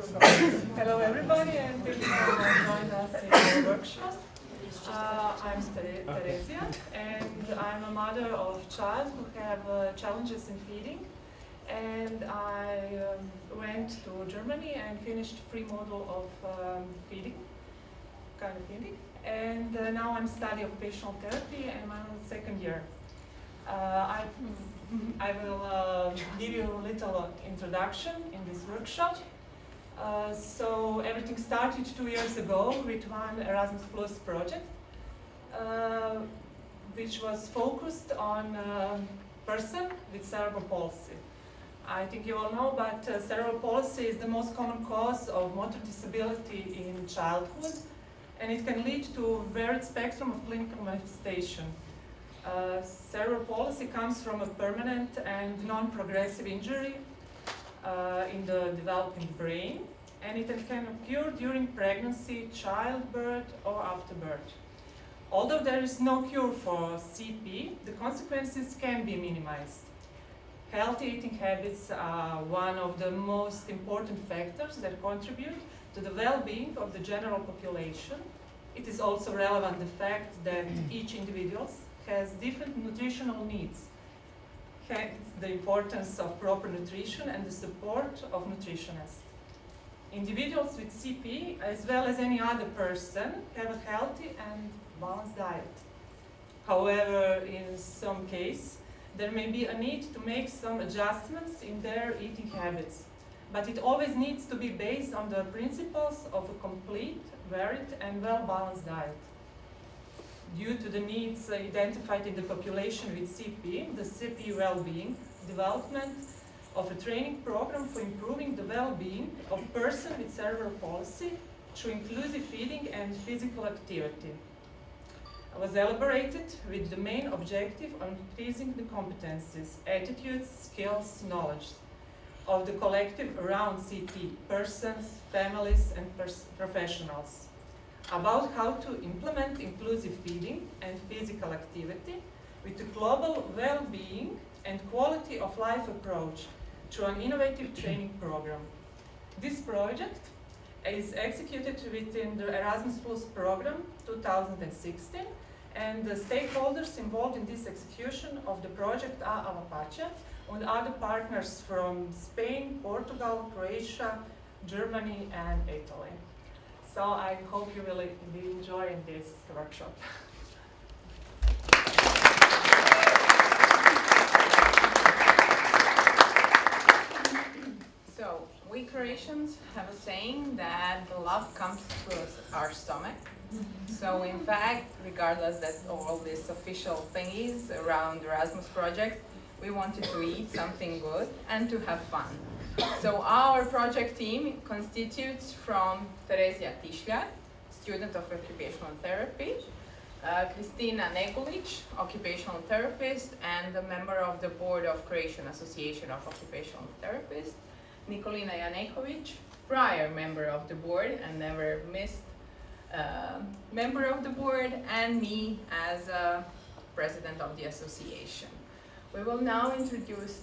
Hello everybody, and thank you for joining us in our workshop. I'm Teresia, and I'm a mother of a child who have challenges in feeding. And I went to Germany and finished free module of feeding. And now I'm studying occupational therapy, and I'm in the second year. I will give you a little introduction in this workshop. So everything started 2 years ago with one Erasmus Plus project, which was focused on a person with cerebral palsy. I think you all know, but cerebral palsy is the most common cause of motor disability in childhood, and it can lead to a varied spectrum of clinical manifestation. Cerebral palsy comes from a permanent and non-progressive injury in the developing brain, and it can occur during pregnancy, childbirth, or after birth. Although there is no cure for CP, the consequences can be minimized. Healthy eating habits are one of the most important factors that contribute to the well-being of the general population. It is also relevant the fact that each individual has different nutritional needs, hence the importance of proper nutrition and the support of nutritionists. Individuals with CP, as well as any other person, have a healthy and balanced diet. However, in some cases, there may be a need to make some adjustments in their eating habits, but it always needs to be based on the principles of a complete, varied, and well-balanced diet. Due to the needs identified in the population with CP, the CP well-being development of a training program for improving the well-being of persons with cerebral palsy through inclusive feeding and physical activity was elaborated with the main objective of increasing the competencies, attitudes, skills, knowledge of the collective around CP, persons, families, and professionals, about how to implement inclusive feeding and physical activity with a global well-being and quality of life approach through an innovative training program. This project is executed within the Erasmus Plus program 2016, and the stakeholders involved in this execution of the project are Avapacha and other partners from Spain, Portugal, Croatia, Germany, and Italy. So I hope you will be enjoying this workshop. So, we Croatians have a saying that the love comes to our stomach. So in fact, regardless that all these official thingies around the Erasmus project, we wanted to eat something good and to have fun. So our project team constitutes from Teresia Tišljar, student of occupational therapy, Kristina Negulić, occupational therapist and a member of the board of Croatian Association of Occupational Therapists, Nikolina Janeković, prior member of the board and never missed member of the board, and me as president of the association. We will now introduce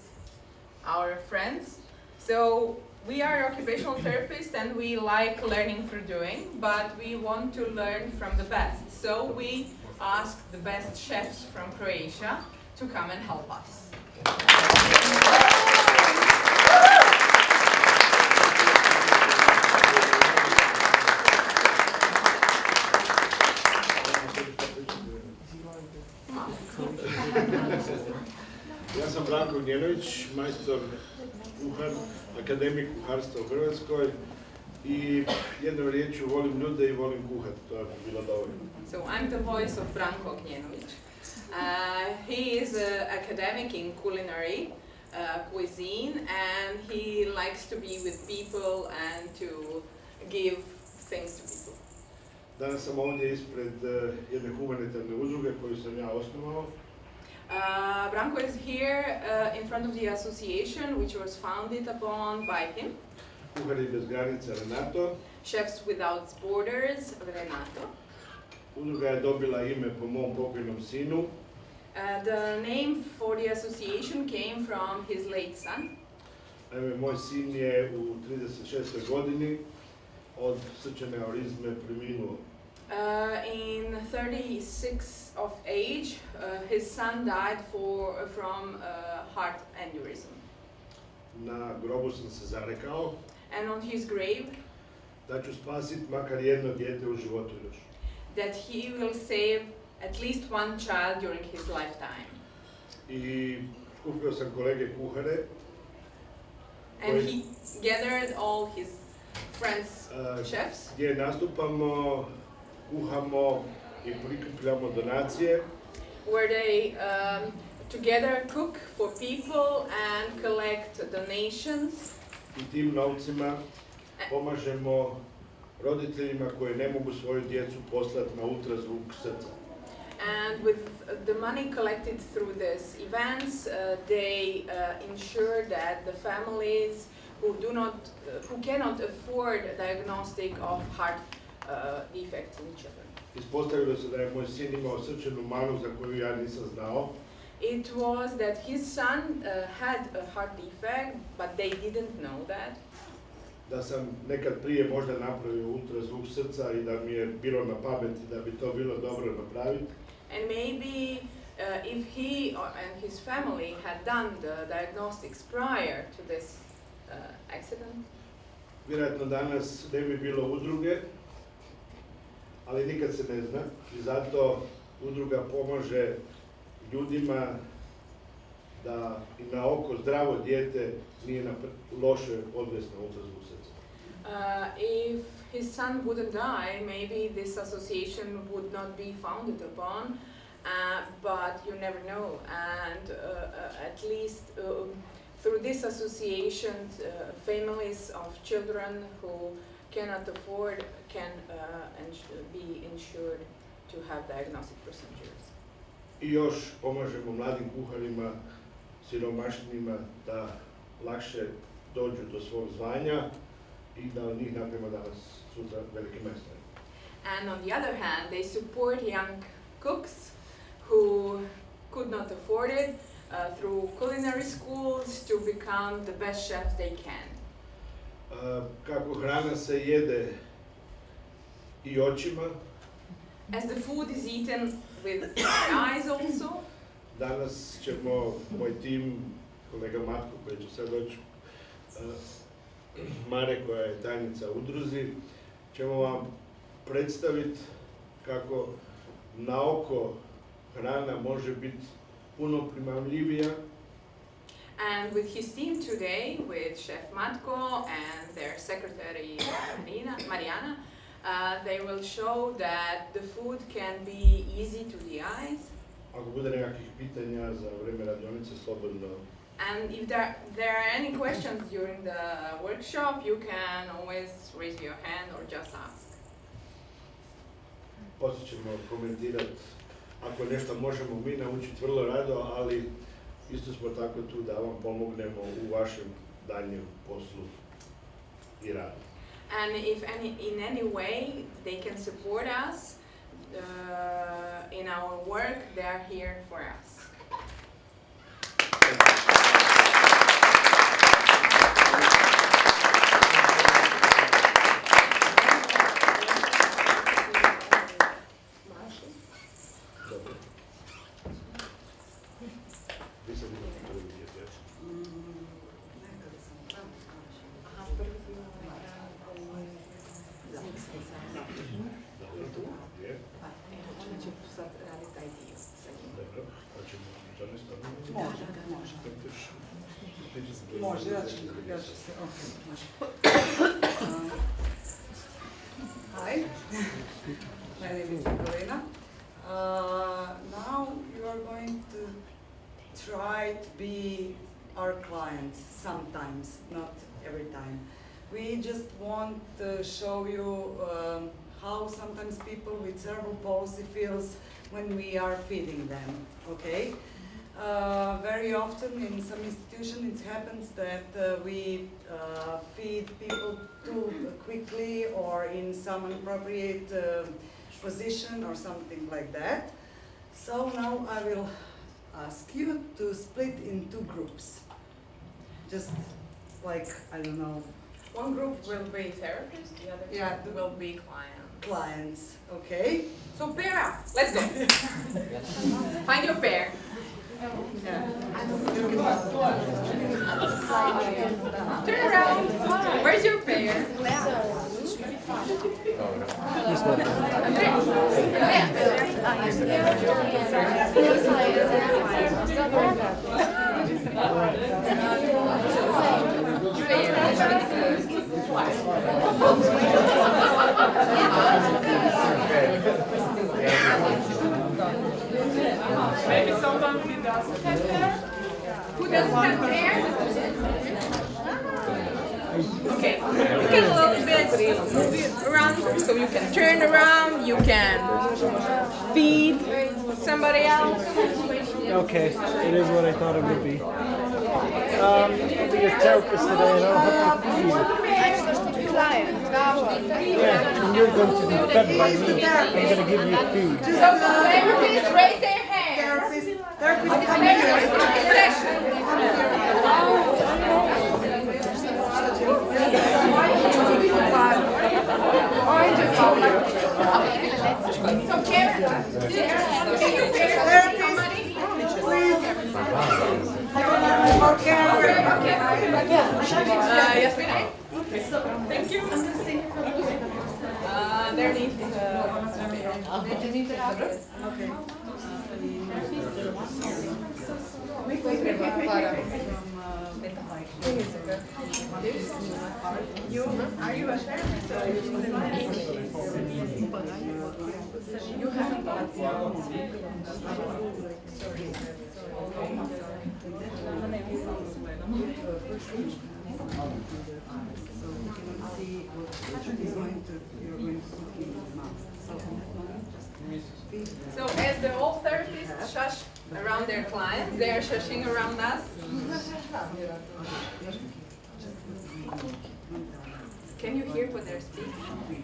our friends. So we are occupational therapists and we like learning through doing, but we want to learn from the best. So we ask the best chefs from Croatia to come and help us. Ja sam Branko Gnjenović, majstor kuhar, akademik kuharstva u Hrvatskoj i jednom riječju volim ljude i volim kuhat, to je bilo dovoljno. So I'm the voice of Branko Gnjenović. He is an academic in culinary cuisine, and he likes to be with people and to give things to people. Danas sam ovdje ispred jedne humanitarne udruge koju sam ja osnovao. Branko is here in front of the association which was founded upon by him. Kuhari bez granica Renato. Chefs Without Borders, Renato. Udruga je dobila ime po mom pokojnom sinu. The name for the association came from his late son. Naime, moj sin je u 36. godini od srčane aneurizme preminuo. In 36 of age, his son died from heart aneurysm. Na grobu sam se zarekao And on his grave, da ću spasiti makar jedno dijete u životu još. that he will save at least one child during his lifetime. I skupio sam kolege kuhare And he gathered all his friends, chefs, gdje nastupamo, kuhamo i prikupljamo donacije. where they together cook for people and collect donations. I tim novcima pomažemo roditeljima koji ne mogu svoju djecu poslati na ultrazvuk srca. And with the money collected through these events, they ensure that the families who cannot afford diagnostic of heart defects in children. Ispostavilo se da je moj sin imao srčanu manu za koju ja nisam znao. It was that his son had a heart defect, but they didn't know that. Da sam nekad prije možda napravio ultrazvuk srca i da mi je bilo na pameti da bi to bilo dobro napraviti. And maybe if he and his family had done the diagnostics prior to this accident, Vjerojatno danas ne bi bilo udruge, ali nikad se ne zna i zato udruga pomaže ljudima da i na oko zdravo dijete nije loše odvesti na ultrazvuk srca. if his son wouldn't die, maybe this association would not be founded upon, but you never know. And at least through this association, families of children who cannot afford can be insured to have diagnostic procedures. I još pomažemo mladim kuharima, siromašnima da lakše dođu do svog zvanja i da od njih napravimo danas sutra velike majstore. And on the other hand, they support young cooks who could not afford it through culinary schools to become the best chefs they can. Kako hrana se jede i očima, As the food is eaten with eyes also, danas ćemo, moj tim, kolega Matko koji će sad doći, Mare koja je tajnica udruzi, ćemo vam predstaviti kako na oko hrana može biti puno primamljivija. and with his team today, with Chef Matko and their secretary Mariana, they will show that the food can be easy to the eyes. Ako bude nekakvih pitanja za vreme radionice, slobodno. And if there are any questions during the workshop, you can always raise your hand or just ask. Poslije ćemo komentirati ako nešto možemo mi naučiti vrlo rado, ali isto smo tako tu da vam pomognemo u vašem daljnjem poslu i radu. And if in any way they can support us in our work, they are here for us. Dobro. Vi sad imate prvi dio, ja? Dobro, je. Ona će sad raditi taj dio sa njim. Dobro, pa ćemo to ne stavimo. Može. Može, ja ću se, može. Hi, my name is Nikolina. Now you are going to try to be our clients sometimes, not every time. We just want to show you how sometimes people with cerebral palsy feels when we are feeding them, okay? Very often in some institutions it happens that we feed people too quickly or in some inappropriate position or something like that. So now I will ask you to split in two groups. Just like, I don't know, One group will be therapists, the other Yeah. group will be clients. clients, okay? So pair up. Let's go. Find your pair. Yeah. Turn around. Where's your pair? Maybe someone who doesn't have hair? Who doesn't have hair? Okay, you can a little bit move it around so you can turn around, you can feed somebody else. Okay, it is what I thought it would be. I'll be a therapist today and I'll have to feed you. Yeah, and you're going to be fed by me. I'm going to give you food. So therapists raise their hand. Therapist, come here. Session. So Karen, can you pair somebody? Please. More camera. Yes, we know. Thank you. There needs Okay. Are you a therapist? You have So you cannot see what is going to, you're going to put in the mouth. So just feed them. So as the old therapists shush around their clients, they are shushing around us. Can you hear what they're speaking?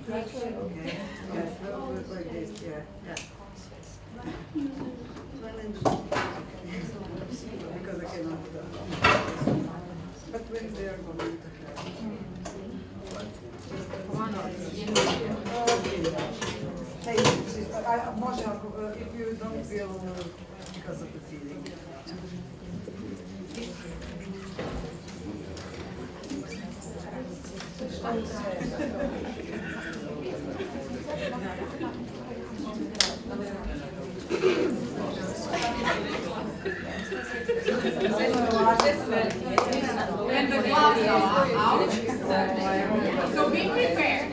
Okay. Yes, I'll do it like this, yeah. Because I cannot. But when they are going to have. Hey, Moshe, if you don't feel because of the feeling. And the gloves are out. So be prepared.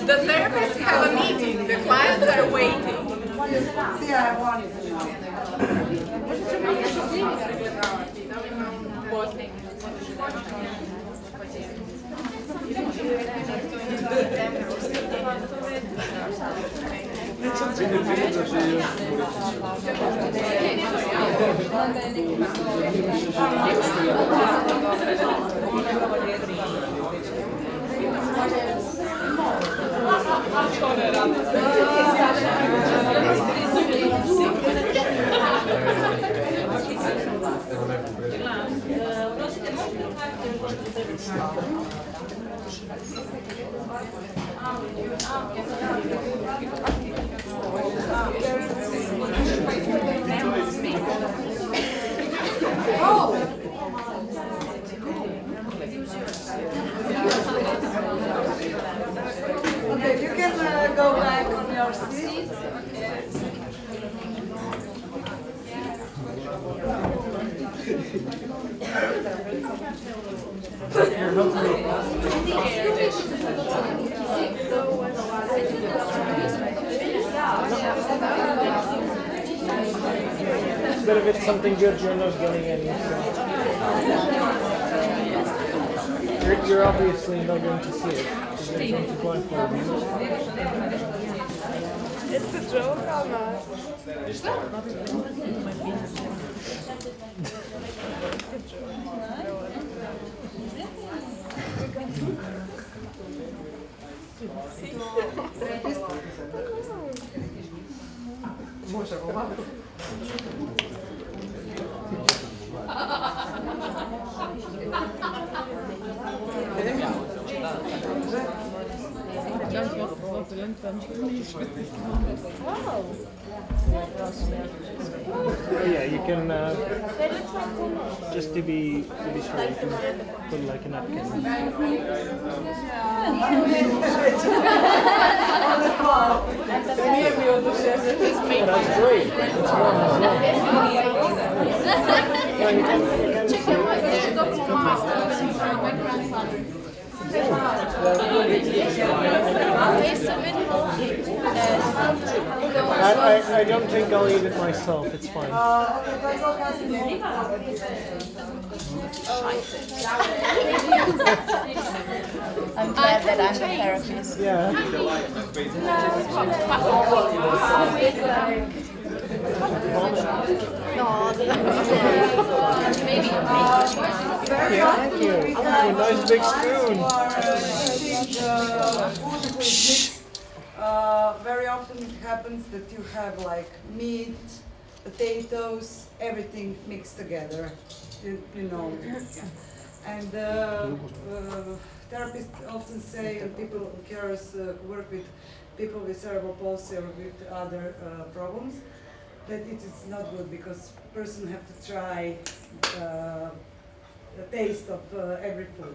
The therapists have a meeting. The clients are waiting. Yeah, I want it. Okay, you can go back on your seat. But if it's something good, you're not getting any. You're obviously not going to see it. You're going to blindfold me. It's a joke or not? Oh yeah, you can just to be sure you can put like a napkin. That's great. It's warm as well. Yeah, you can I don't think I'll eat it myself, it's fine. I'm glad that I'm the therapist. Yeah. Thank you. A nice big spoon. Very often it happens that you have like meat, potatoes, everything mixed together, you know. And therapists often say, and people who work with people with cerebral palsy or with other problems, that it is not good because person have to try the taste of every food.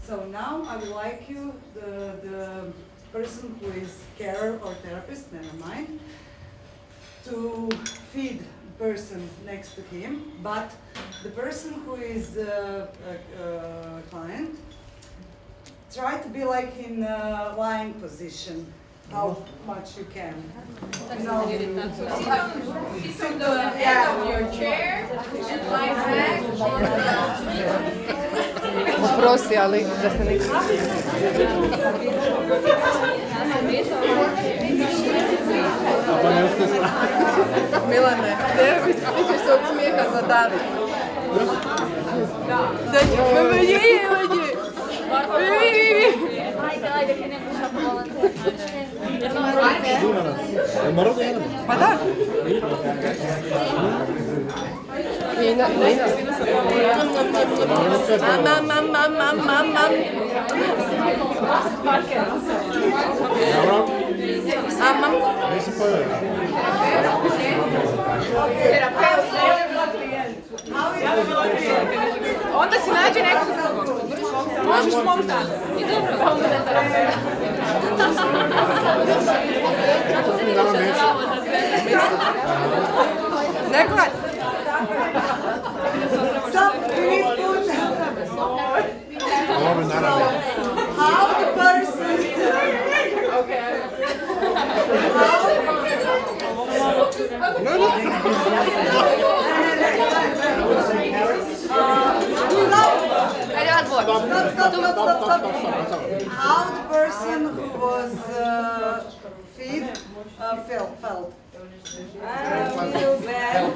So now I would like you, the person who is carer or therapist, never mind, to feed the person next to him, but the person who is a client, try to be like in a lying position, how much you can. You know, Sit on the end of your chair and lie back. Prosti, ali da se niks... Milane, ne, vi ćeš se od smijeha zadaviti. Da će, Ajde, kaj ne puša po volonterno. Pa da. Nina. Mam. Onda si nađe nekog drugog. Možeš spontano. I dobro. Ne gled. stop, please put how the person Stop. How the person who was feed felt. I feel bad.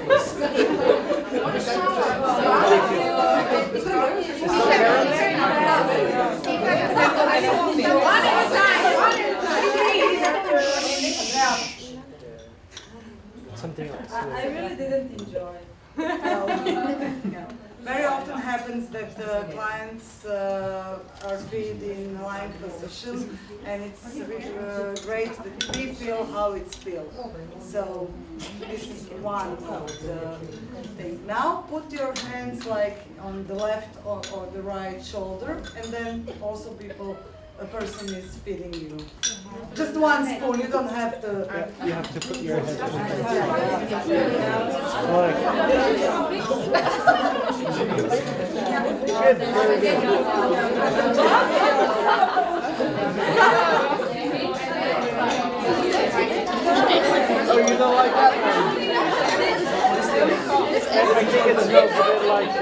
Something else. I really didn't enjoy. Very often happens that clients are feed in lying position, and it's great that we feel how it's felt. So this is one of the things. Now put your hands like on the left or the right shoulder, and then also a person is feeding you. Just one spoon, you don't have to... You have to put your head on Oh, you don't like that one? I think it smells a bit like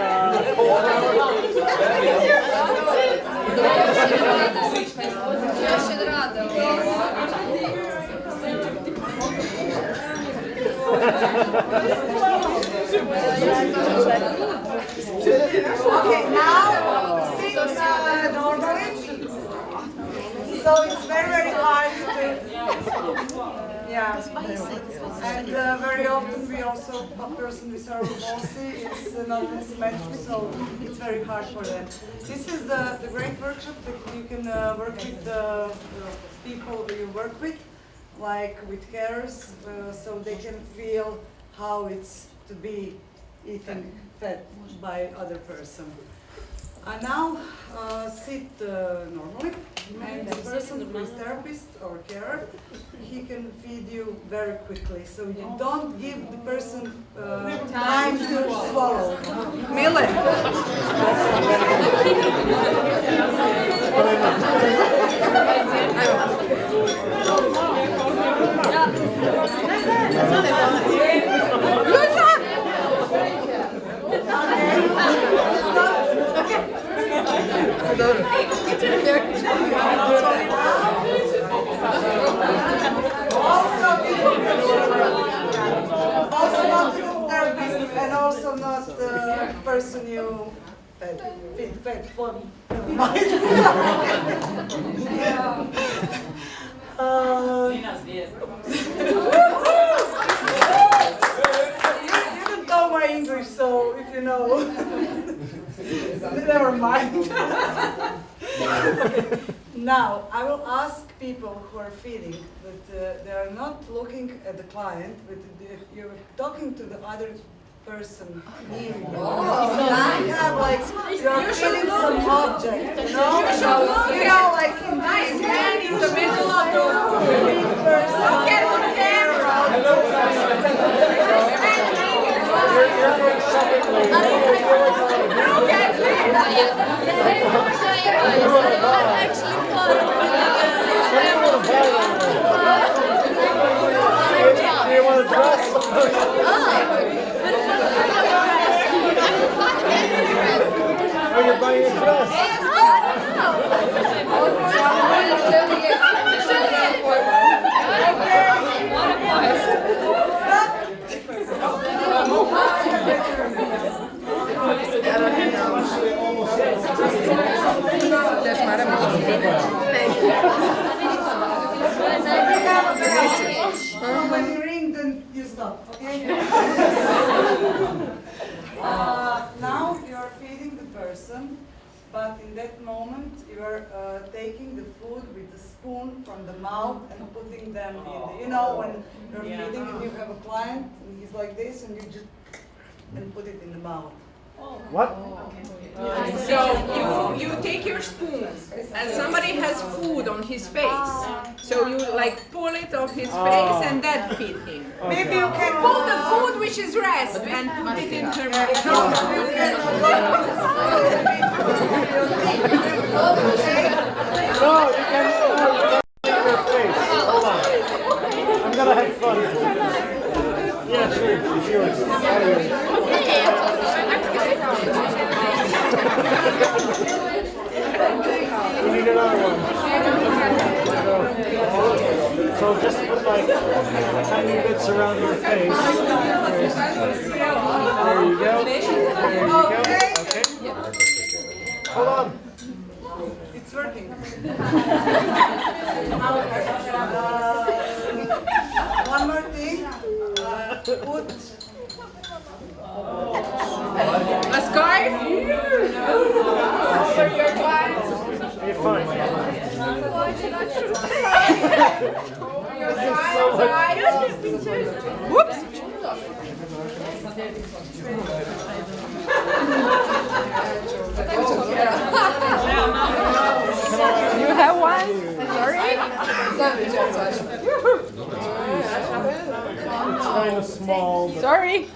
cauliflower. Okay, now sit normally. So it's very, very hard to, yeah. And very often we also, a person with cerebral palsy is not symmetric, so it's very hard for them. This is the great workshop that you can work with the people you work with, like with carers, so they can feel how it's to be eaten, fed by other person. Now sit normally, and the person who is therapist or carer, he can feed you very quickly. So you don't give the person time to swallow. Mile. Dobro. Also not therapist and also not the person you fed for. You didn't know my English, so if you know, never mind. Okay. Now, I will ask people who are feeding that they are not looking at the client, but you're talking to the other person near you. So you have like, you're feeding some object, you know? You know, like in this man in the middle of the person. Look at the camera. Look at me. Do you want a dress? Oh, you're buying a dress? Też ma When you ring, then you stop, okay? Now you are feeding the person, but in that moment you are taking the food with the spoon from the mouth and putting them in the, you know, when you're feeding and you have a client and he's like this and you just and put it in the mouth. What? So you take your spoon and somebody has food on his face. So you like pull it off his face and then feed him. Maybe you can Pull the food which is rest and put it in her mouth. No, you can't in your face. Hold on. I'm gonna have fun. Yeah, sure. It's yours. We need another one. So just put like tiny bits around your face. There you go. There you go. Okay. Hold on. It's working. One more thing. Put A scarf over your glass. You're fine. Whoops. You have one? Sorry? It's kind of small. But Sorry.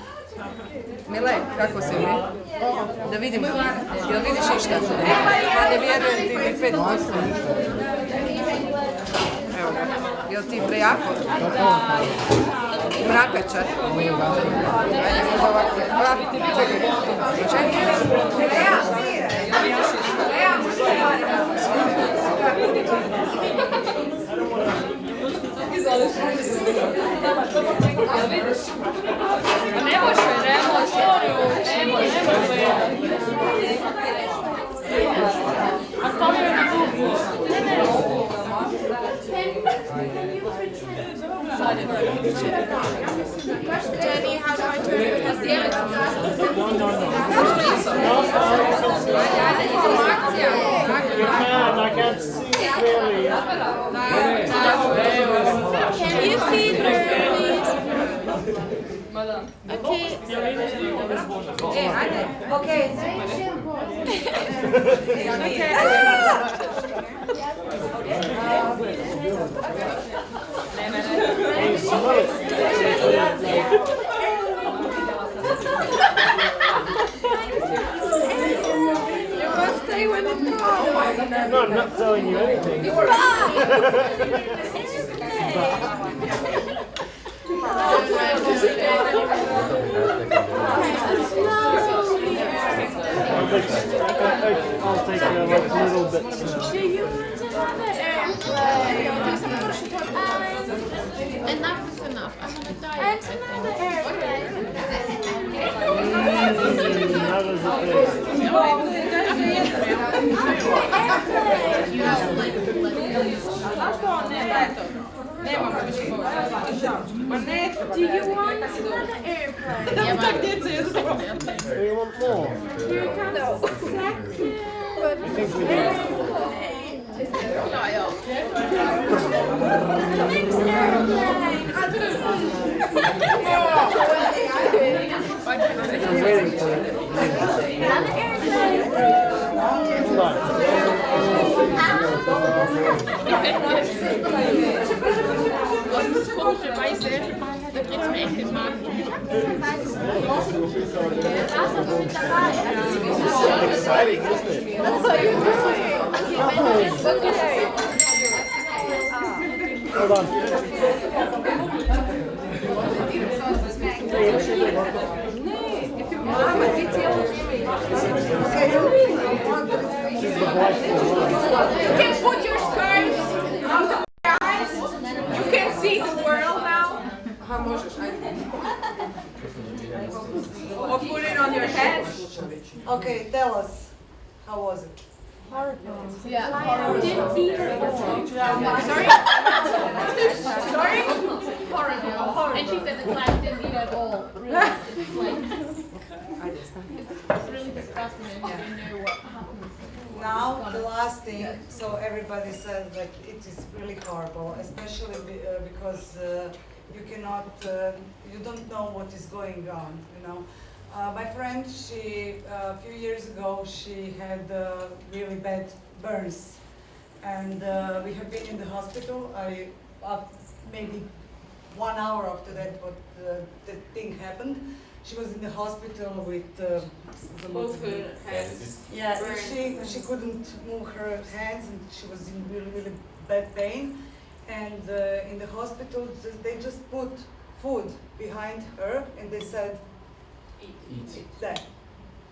Mile, kako si mi? Da vidimo. Jel vidiš išta? Pa ne vjerujem ti ni 5%. Evo ga. Jel ti prejako? Mrakačar. Ajde, možda ovako. Čekaj. Čekaj. Ne može, ne može. A stavio je na drugu. Jenny, how do I turn it? I can't see clearly. Can you feed her, please? Okay. Hey, smell it. You must say when it comes. No, I'm not telling you anything. I'll take like a little bit. Do you want to have an airplane? Enough is enough. I'm on a diet. And another airplane. How does it Do you want another airplane? taste? Do you want more? Here comes the second. I think we do. I'm waiting for it. Another airplane. Hold on. Exciting, isn't it? Hold on. She's the wife of the You can put your scarf on the eyes. You can see the world now. Or put it on your head. Okay, tell us, how was it? Didn't see her. Sorry? Sorry? Horrible. And she said the class didn't eat at all. Really. It's really disgusting and she knew what happened. Now, the last thing, so everybody says that it is really horrible, especially because you cannot, you don't know what is going on, you know. My friend, she, a few years ago, she had really bad burns. And we have been in the hospital. Maybe 1 hour after that, the thing happened. She was in the hospital with Both her hands. yeah, she couldn't move her hands and she was in really, really bad pain. And in the hospital, they just put food behind her and they said, eat that.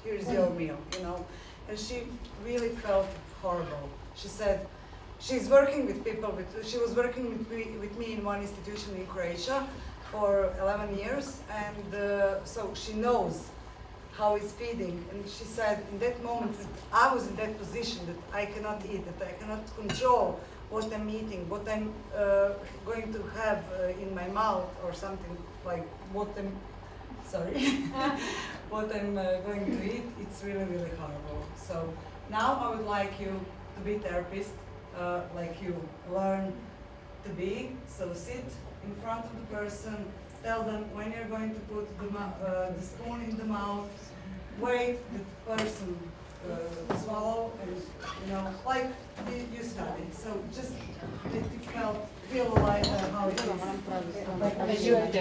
Here's your meal, you know. And she really felt horrible. She said, she's working with people, she was working with me in one institution in Croatia for 11 years, and so she knows how it's feeding. And she said, in that moment, that I was in that position that I cannot eat, that I cannot control what I'm eating, what I'm going to have in my mouth, or something like what I'm, sorry, what I'm going to eat. It's really, really horrible. So now I would like you to be therapist, like you learn to be. So sit in front of the person, tell them when you're going to put the spoon in the mouth, wait the person swallow, and you know, like you study. So just feel like how it is. Like you have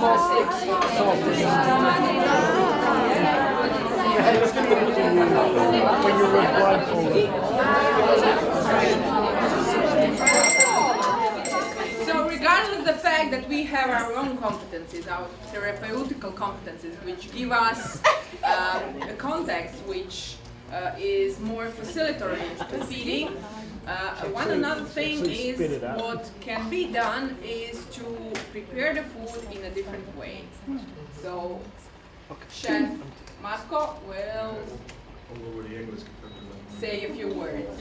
small sticks of salt. You had to feed it to you when you were blindfolded. So regardless of the fact that we have our own competencies, our therapeutical competencies, which give us a context which is more facilitatory to feeding, one another thing is what can be done is to prepare the food in a different way. So Chef Matko will say a few words.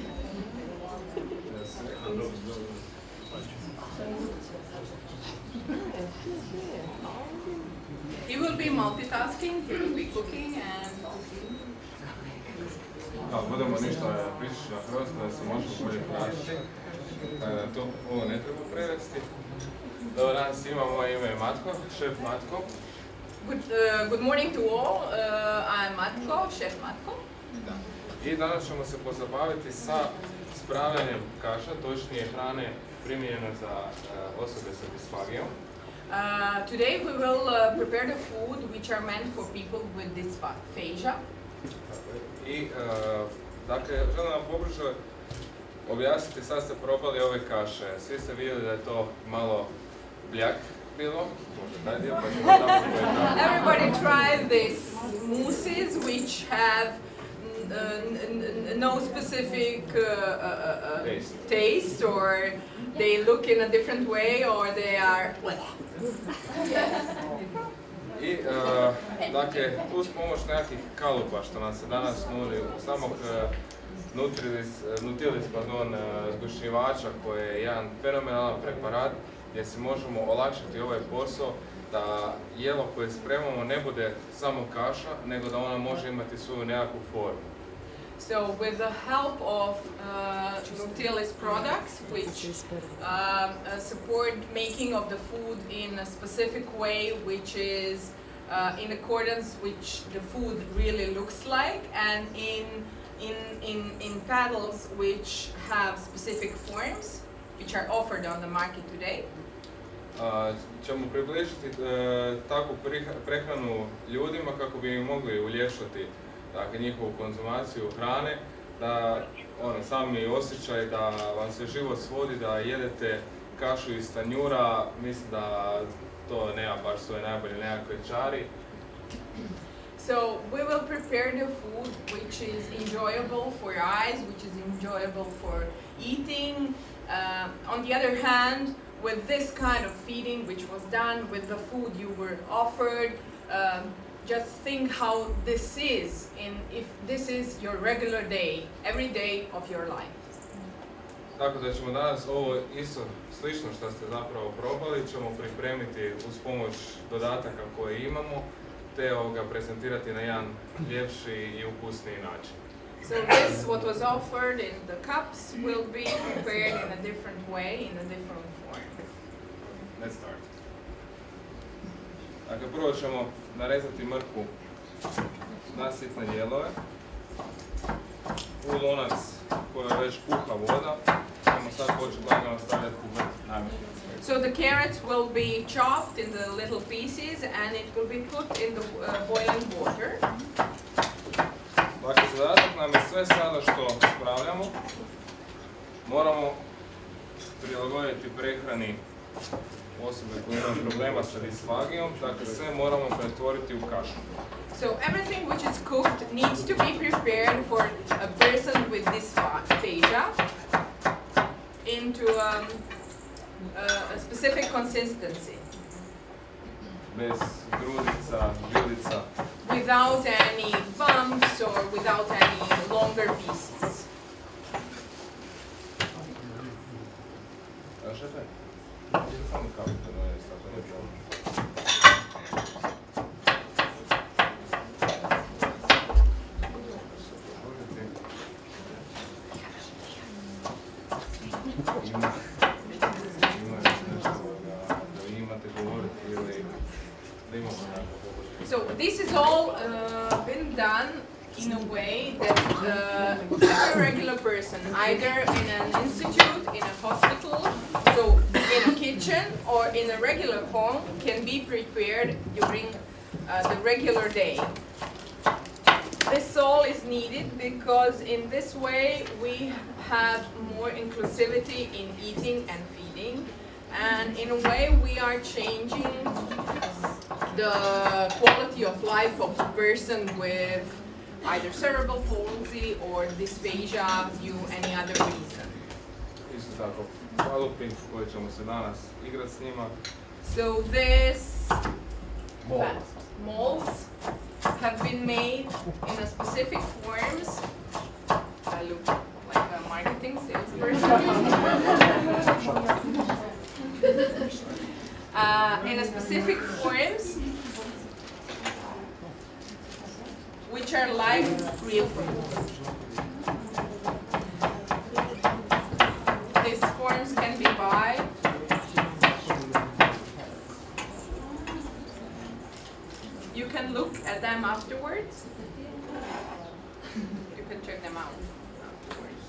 He will be multitasking, he will be cooking and budemo ništa pričati na hrvatskom da se možemo bolje pratiti. Ovo ne treba prevesti. Dobar dan svima, moje ime je Matko, šef Matko. Good morning to all, I'm Matko, chef Matko. I danas ćemo se pozabaviti sa spravljanjem kaša, točnije hrane primijenjene za osobe sa disfagijom. Today we will prepare the food which are meant for people with dysphagia. I dakle, želim vam pobliže objasniti, sad ste probali ove kaše. Svi ste vidjeli da je to malo bljak bilo. Možda taj dio, pa ćemo tamo koji je tamo. Everybody tried these mousses which have no specific taste, or they look in a different way, or they are... I dakle, uz pomoć nekakvih kalupa što nam se danas nudi, samog Nutilis zgušnjivača koji je jedan fenomenalan preparat gdje si možemo olakšati ovaj posao da jelo koje spremamo ne bude samo kaša, nego da ona može imati svoju nekakvu formu. So with the help of Nutilis products, which support making of the food in a specific way, which is in accordance which the food really looks like, and in paddles which have specific forms, which are offered on the market today. Ćemo približiti takvu prehranu ljudima kako bi im mogli uljepšati dakle, njihovu konzumaciju hrane, da sami osjećaj da vam se život svodi, da jedete kašu iz tanjura, mislim da to nema baš svoje najbolje nekakve čari. So we will prepare the food which is enjoyable for your eyes, which is enjoyable for eating. On the other hand, with this kind of feeding which was done with the food you were offered, just think how this is, if this is your regular day, every day of your life. Tako da ćemo danas ovo isto slično što ste zapravo probali, ćemo pripremiti uz pomoć dodataka koje imamo, te prezentirati na jedan ljepši i ukusniji način. So this, what was offered in the cups, will be prepared in a different way, in a different form. Let's start. Dakle, prvo ćemo narezati mrkvu na sitne dijelove. U lonac koji je već kuha voda, ćemo sad početi lagano stavljati namirnice. So the carrots will be chopped in the little pieces and it will be put in the boiling water. Dakle, zadatak nam je sve sada što spravljamo, moramo prilagoditi prehrani osobe koje imaju problema sa disfagijom, dakle sve moramo pretvoriti u kašu. So everything which is cooked needs to be prepared for a person with dysphagia into a specific consistency. Bez grudica, žilica. Without any bumps or without any longer pieces. Šefe, samo kavite da je sad ne problem. So this is all been done in a way that every regular person, either in an institute, in a hospital, so in a kitchen, kitchen or in a regular home can be prepared during the regular day. This all is needed because in this way we have more inclusivity in eating and feeding, and in a way we are changing the quality of life of a person with either cerebral palsy or dysphagia due any other reason. Isto tako, kalupi koji ćemo se danas igrati s njima. So this molds have been made in a specific forms. I look like a marketing salesperson. In a specific forms, which are like real food. These forms can be bought. You can look at them afterwards. You can check them out afterwards.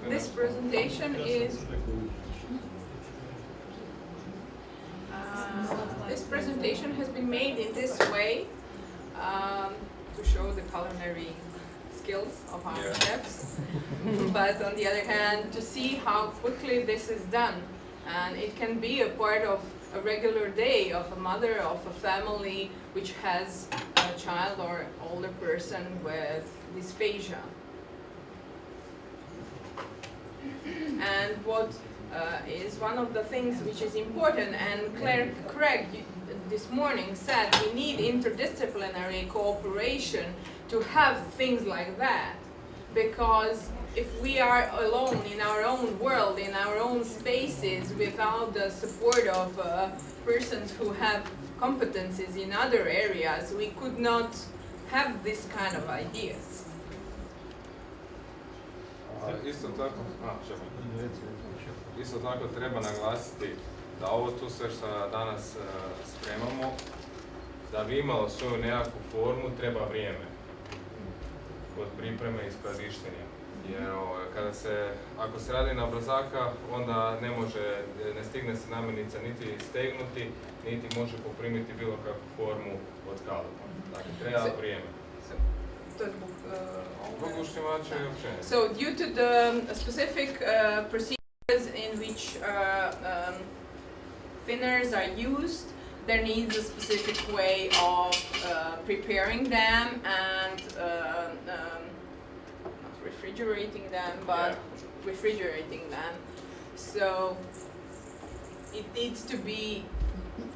This presentation is this presentation has been made in this way to show the culinary skills of our chefs, but on the other hand, to see how quickly this is done, and it can be a part of a regular day of a mother of a family which has a child or older person with dysphagia. And what is one of the things which is important, and Claire Craig this morning said we need interdisciplinary cooperation to have things like that, because if we are alone in our own world, in our own spaces, without the support of persons who have competencies in other areas, we could not have this kind of ideas. Isto tako treba naglasiti da ovo tu sve što danas spremamo, da bi imalo svoju nekakvu formu, treba vrijeme od pripreme i skladištenja. Jer ako se radi na brzaka, onda ne stigne se namirnica niti stegnuti, niti može poprimiti bilo kakvu formu od kalupa. Dakle, treba vrijeme. So due to the specific procedures in which thinners are used, there needs a specific way of preparing them and not refrigerating them, but refrigerating them. So it needs to be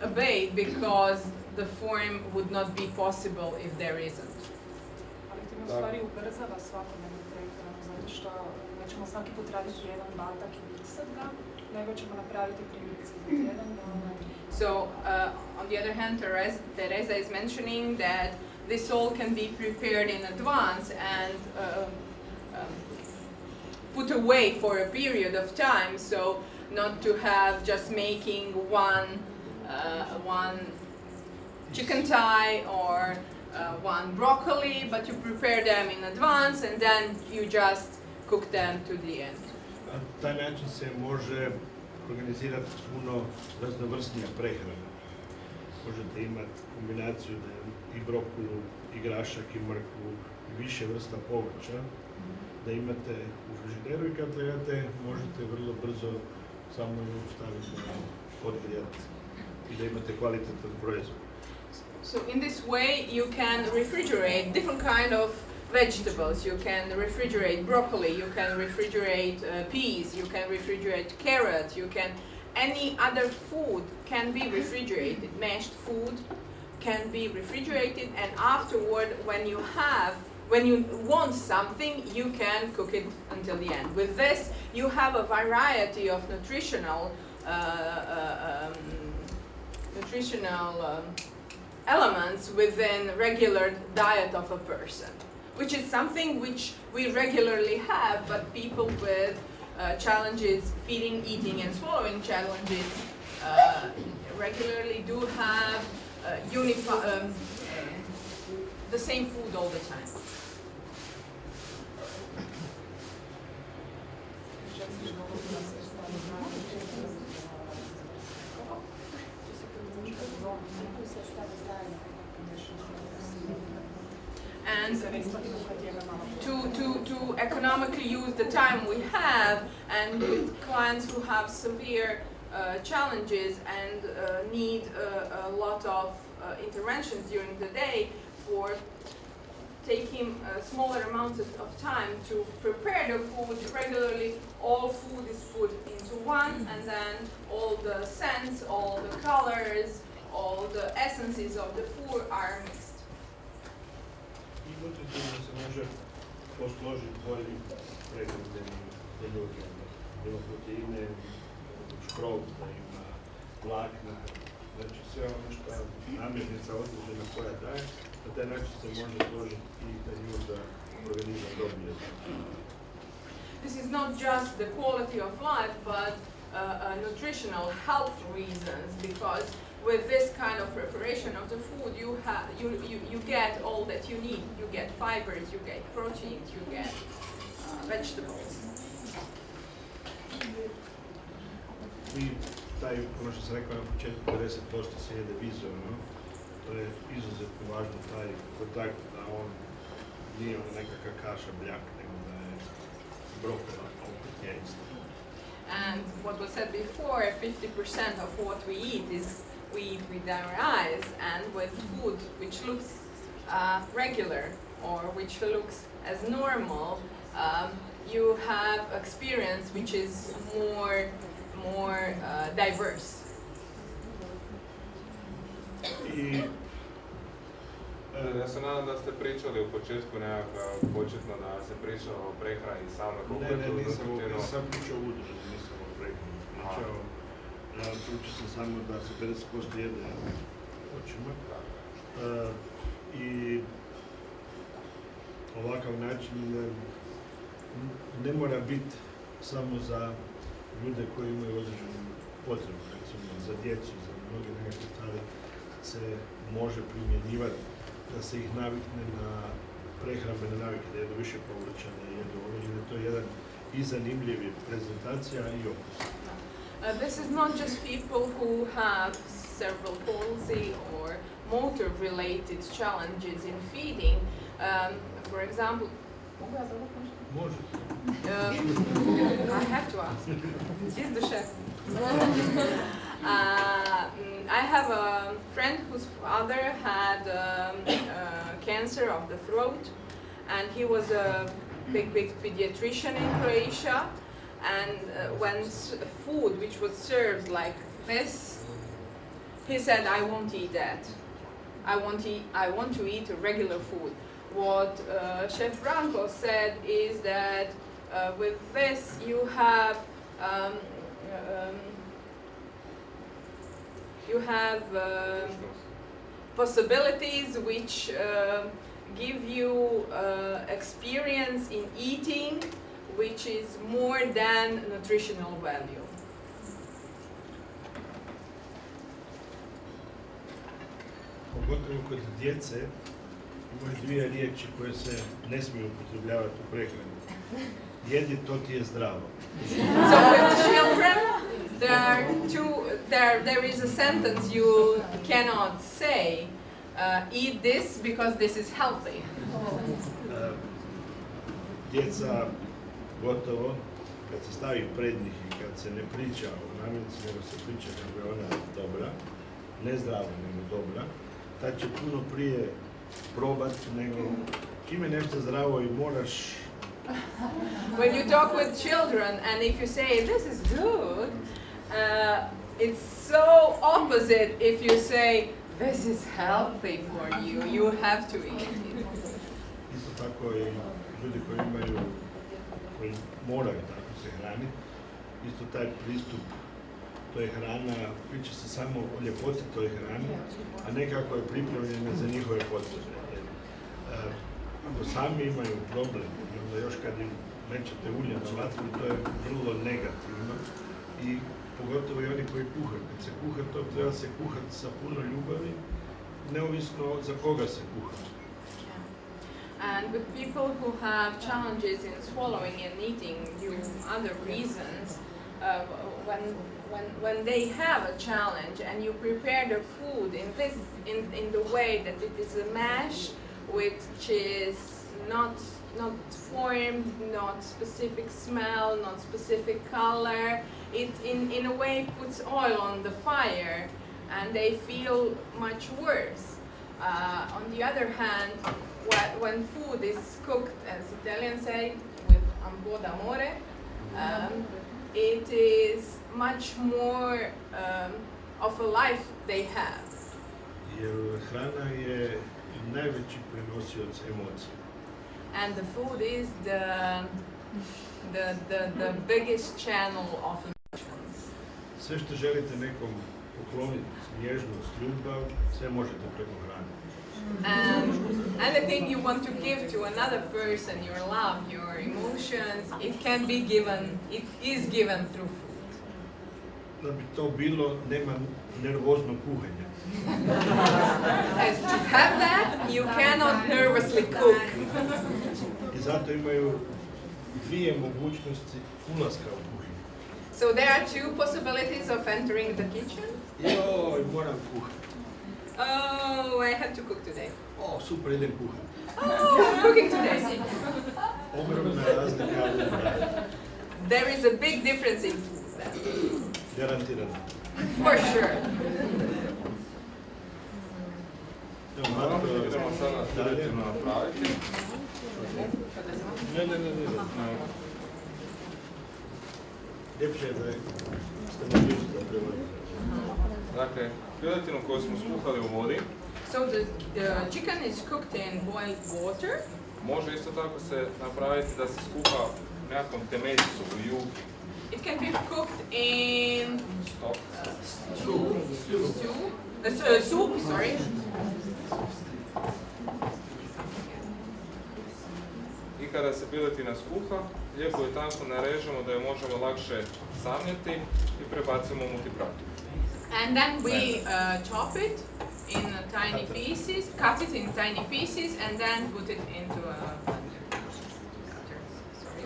obeyed because the form would not be possible if there isn't. U stvari ubrzava svakodnevnu prehranu, zato što nećemo svaki put raditi jedan batak i miksat ga, nego ćemo napraviti primjerice za tjedan dana. So, on the other hand, Teresa is mentioning that this all can be prepared in advance and put away for a period of time, so not to have just making one chicken thigh or one broccoli, but you prepare them in advance and then you just cook them to the end. Na taj način se može organizirati puno raznovrsnija prehrana. Možete imati kombinaciju da i brokulu, i grašak, i mrkvu, i više vrsta povrća, da imate u frižideru i kad trebate možete vrlo brzo samo ju staviti na podgrijat i da imate kvalitetan proizvod. So in this way you can refrigerate different kind of vegetables. You can refrigerate broccoli, you can refrigerate peas, you can refrigerate carrots, any other food can be refrigerated. Mashed food can be refrigerated, and afterward when you want something, you can cook it until the end. With this you have a variety of nutritional elements within regular diet of a person, which is something which we regularly have, but people with challenges, feeding, eating and swallowing challenges regularly do have the same food all the time. And to economically use the time we have, and with clients who have severe challenges and need a lot of interventions during the day, for taking smaller amounts of time to prepare the food regularly, all food is put into one, and then all the scents, all the colors, all the essences of the food are mixed. I nutritivno se može posložiti bolji prehrambeni za ljude. Ima proteine, škrob, ima vlakna, znači sve ono što namirnica određena koja daje, na taj način se može složiti i da ljuda organizam dobije. This is not just the quality of life, but nutritional health reasons, because with this kind of preparation of the food, you get all that you need. You get fibers, you get proteins, you get vegetables. I taj, ono što sam rekao na početku, 50% se jede vizualno. To je izuzetno važno, taj kontakt, da on nije ono nekakva kaša bljak, nego da je brokula, opet jajista. And what was said before, 50% of what we eat is we eat with our eyes, and with food which looks regular or which looks as normal, you have experience which is more diverse. Ja se nadam da ste pričali u početku nekako početno da se priča o prehrani same. Nisam pričao o udruzi, nisam o prehrani pričao. Pričao sam samo da se 50% jede očima. I ovakav način ne mora biti samo za ljude koji imaju određenu potrebu, recimo za djecu, za mnoge nekakve stvari se može primjenjivati, da se ih navikne na prehrambene navike, da jedu više povrća, da jedu ovo, to je jedan i zanimljiv prezentacija i okus. This is not just people who have cerebral palsy or motor-related challenges in feeding. For example, I have to ask. He's the chef. I have a friend whose father had cancer of the throat, and he was a big pediatrician in Croatia. And when food which was served like this, he said, "I won't eat that. I want to eat a regular food." What Chef Branko said is that with this you have possibilities which give you experience in eating, which is more than nutritional value. Pogotovo kod djece imaju dvije riječi koje se ne smiju upotrebljavati u prehrani. Jedi, to ti je zdravo. So with children, there is a sentence you cannot say, eat this because this is healthy. Djeca, gotovo, kad se stavi pred njih i kad se ne priča o namirnici, nego se priča kako je ona dobra, ne zdrava, nego dobra, tad će puno prije probati nego čim je nešto zdravo i moraš. When you talk with children and if you say this is good, it's so opposite if you say this is healthy for you, you have to eat it. Isto tako i ljudi koji moraju tako se hraniti, isto taj pristup, to je hrana, priča se samo o ljepoti toj hrani, a ne kako je pripremljena za njihove potrebe. Ako sami imaju problem, onda još kad im mećete ulje na vatru, to je vrlo negativno i pogotovo i oni koji kuhaju, kad se to treba se kuhati sa puno ljubavi, neovisno za koga se kuha. And with people who have challenges in swallowing and eating due to other reasons, when they have a challenge and you prepare the food in the way that it is a mash, which is not formed, not specific smell, not specific color, it in a way puts oil on the fire and they feel much worse. On the other hand, when food is cooked, as Italians say, with un po' d'amore, it is much more of a life they have. Jer hrana je najveći prenosioc emocija. And the food is the biggest channel of emotions. Sve što želite nekom pokloniti, nježnost, ljubav, sve možete preko hrane. And anything you want to give to another person, your love, your emotions, it can be given, it is given through food. Da bi to bilo, nema nervoznog kuhanja. As to have that, you cannot nervously cook. I zato imaju dvije mogućnosti ulaska u kuhinju. So there are two possibilities of entering the kitchen. Joj, moram kuhati. Oh, I have to cook today. O, super, idem kuhati. Oh, I'm cooking today. Ogromna razlika u hrani. There is a big difference in food then. Garantirano. For sure. Evo, Matko, Idemo sada selektivno napraviti. Ne. Ljepše je da ste mogli da prevodite. Dakle, piletinu koju smo skuhali u vodi, So the chicken is cooked in boiled water. može isto tako se napraviti da se skuha u nekakvom temeljcu u juhi. It can be cooked in soup, sorry. I kada se piletina skuha, lijepo je tanko narežemo da je možemo lakše samljeti i prebacimo u multipratu. And then we chop it in tiny pieces, cut it in tiny pieces, and then put it into a blender. Sorry.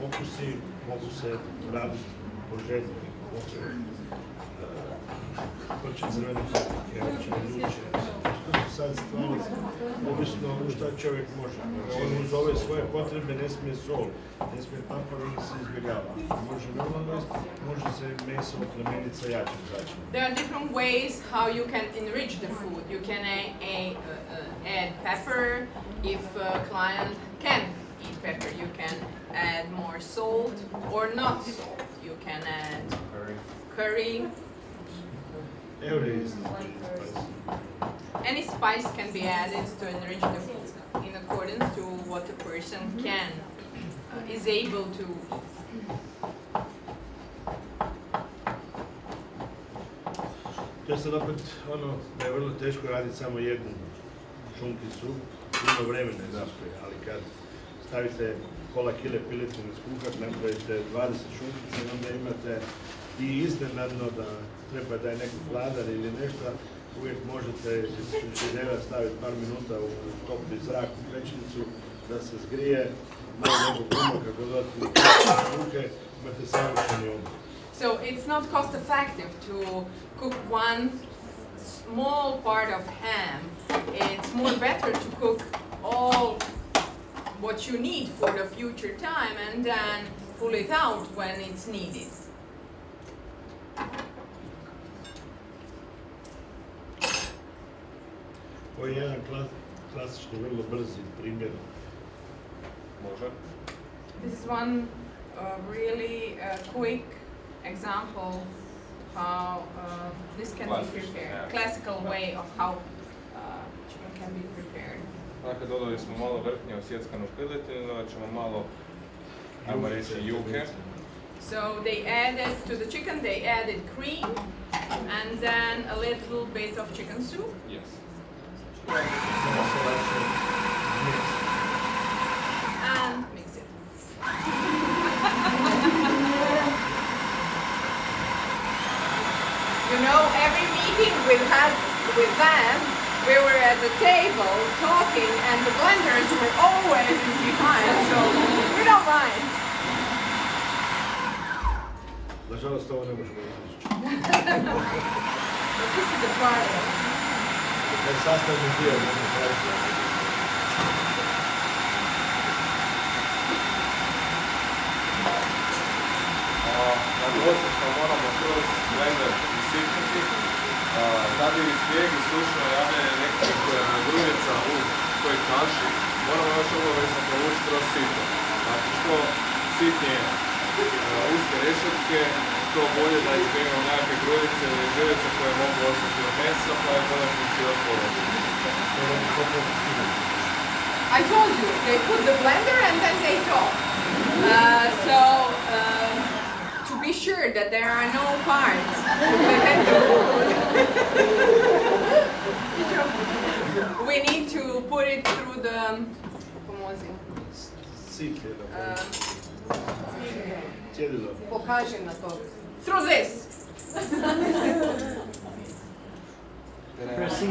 Okusi mogu se raditi po želji. Hoće crvene paprike, hoće ljuče. To su sad stvari, ovisno šta čovjek može. On uz ove svoje potrebe ne smije sol, ne smije papar, onda se izbjegava. Može normalno jest, može se meso oplemeniti sa jačim začinom. There are different ways how you can enrich the food. You can add pepper if a client can eat pepper. You can add more salt or not salt. You can add curry. Any spice can be added to enrich the food in accordance to what the person can is able to eat. To je sad opet ono da je vrlo teško raditi samo jednu šunkicu, puno vremena je zapravo, ali kad stavite pola kile piletine skuhat, napravite 20 šunkica i onda imate i iznenadno da treba da je neki vladar ili nešto, uvijek možete šinčinela staviti par minuta u topli zrak u pećnicu da se zgrije, malo nekog guma kako dodati ruke, imate savršeni obrok. So it's not cost effective to cook one small part of ham. It's more better to cook all what you need for the future time and then pull it out when it's needed. Ovo je jedan klasični, vrlo brzi primjer. Može. This is one really quick example how this can be prepared. Yeah. Classical way of how chicken can be prepared. Dakle, dodali smo malo vrhnje osjeckanu piletinu, dodat ćemo malo, ajmo reći, juhe. So they added to the chicken, they added cream and then a little bit of chicken soup. Yes. And mix it. with them, we were at the table talking, and the blenders were always behind, so we don't mind. Nažalost, ovo ne možemo izvući. But this is the part. To je sastavni dio. Osim što moramo kroz blender isipnuti, da bi izbjegli slučajno javljanje nekakvih grudica u toj kaši, moramo još obavezno provući kroz sito. Znači što sitnije uske rešetke, to bolje da izbjegnemo nekakve grudice ili živice koje mogu ostati od mesa, pa je konačnici od položiti. I told you, they put the blender and then they talk. To be sure that there are no parts within the food, we need to put it through the Pokaži na to. through this. Proceed.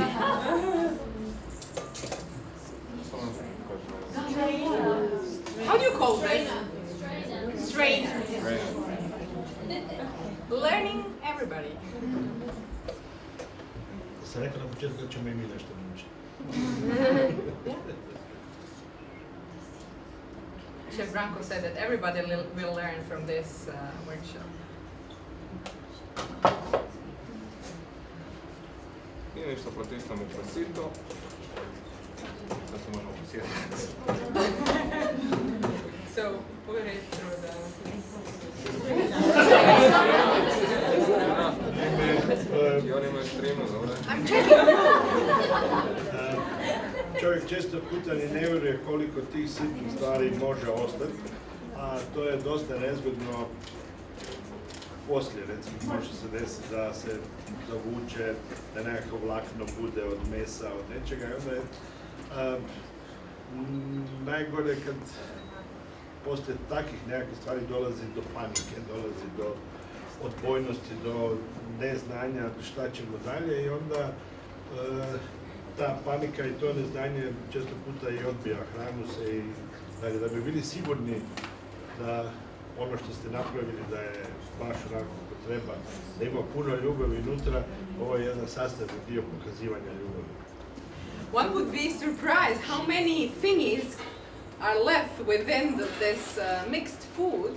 How do you call this? Strainer. Learning everybody. Sam rekao na početku da ćemo i mi nešto naučiti. Chef Branko said that everybody will learn from this workshop. I nešto protisnemo kroz sito. Da se možemo posjetiti. So put it through the. I oni imaju streamu, dobro? I'm checking. Čovjek često puta ni ne vjeruje koliko tih sitnih stvari može ostati, a to je dosta nezgodno poslije, recimo može se desiti da se zavuče, da nekako vlakno bude od mesa, od nečega i onda je najgore kad poslije takvih nekakvih stvari dolazi do panike, dolazi do odbojnosti, do neznanja šta ćemo dalje i onda ta panika i to neznanje često puta i odbija hranu se i dalje. Da bi bili sigurni da ono što ste napravili da je baš onako kako treba, da ima puno ljubavi unutra, ovo je jedan sastavni dio pokazivanja ljubavi. One would be surprised how many thingies are left within this mixed food,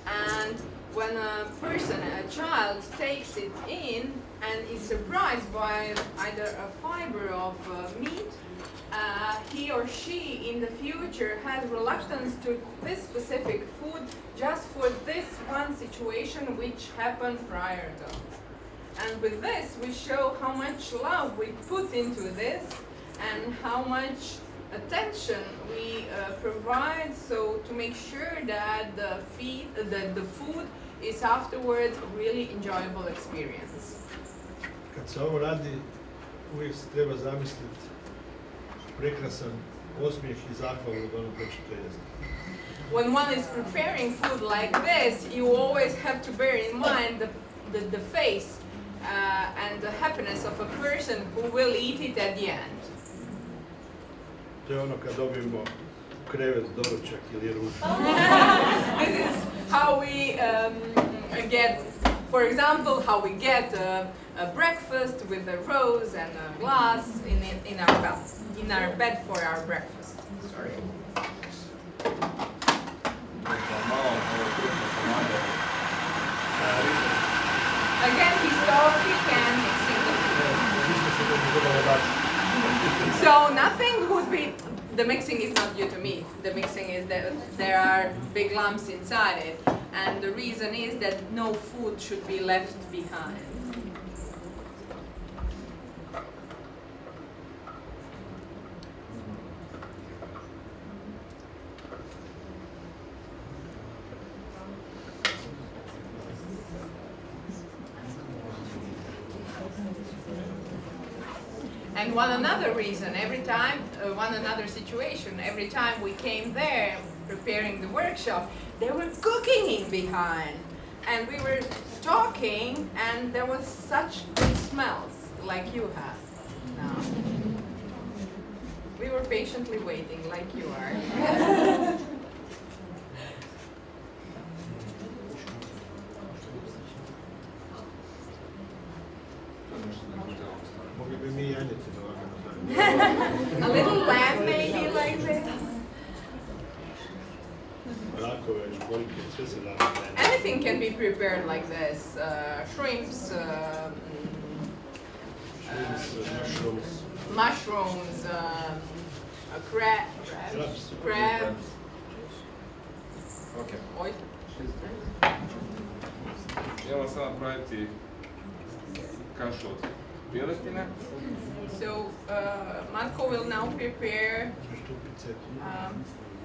and when a person, a child, takes it in and is surprised by either a fiber of meat, he or she in the future has reluctance to this specific food just for this one situation which happened prior to. And with this we show how much love we put into this and how much attention we provide so to make sure that the food is afterwards a really enjoyable experience. Kad se ovo radi, uvijek se treba zamisliti prekrasan osmijeh i zahvalu od onog ko će to jesti. When one is preparing food like this, you always have to bear in mind the face and the happiness of a person who will eat it at the end. To je ono kad dobijemo krevet, doručak ili ručak. This is how we get, for example, how we get a breakfast with a rose and a glass in our bed for our breakfast. Sorry. Again, he's talking and mixing the food. So nothing would be, the mixing is not due to me. The mixing is that there are big lumps inside it. And the reason is that no food should be left behind. And one another reason, one another situation, every time we came there preparing the workshop, they were cooking in behind. And we were talking and there was such good smells like you have. now. We were patiently waiting, like you are. Mogli bi mi janjetinu ovako napraviti. A little lamb maybe like this. Rakove, školjke, sve se da napraviti. Anything can be prepared like this. Shrimps, Mushrooms. mushrooms, crabs. Ok. Oj. Idemo sad napraviti kašu od piletine. So, Matko will now prepare, Štupice.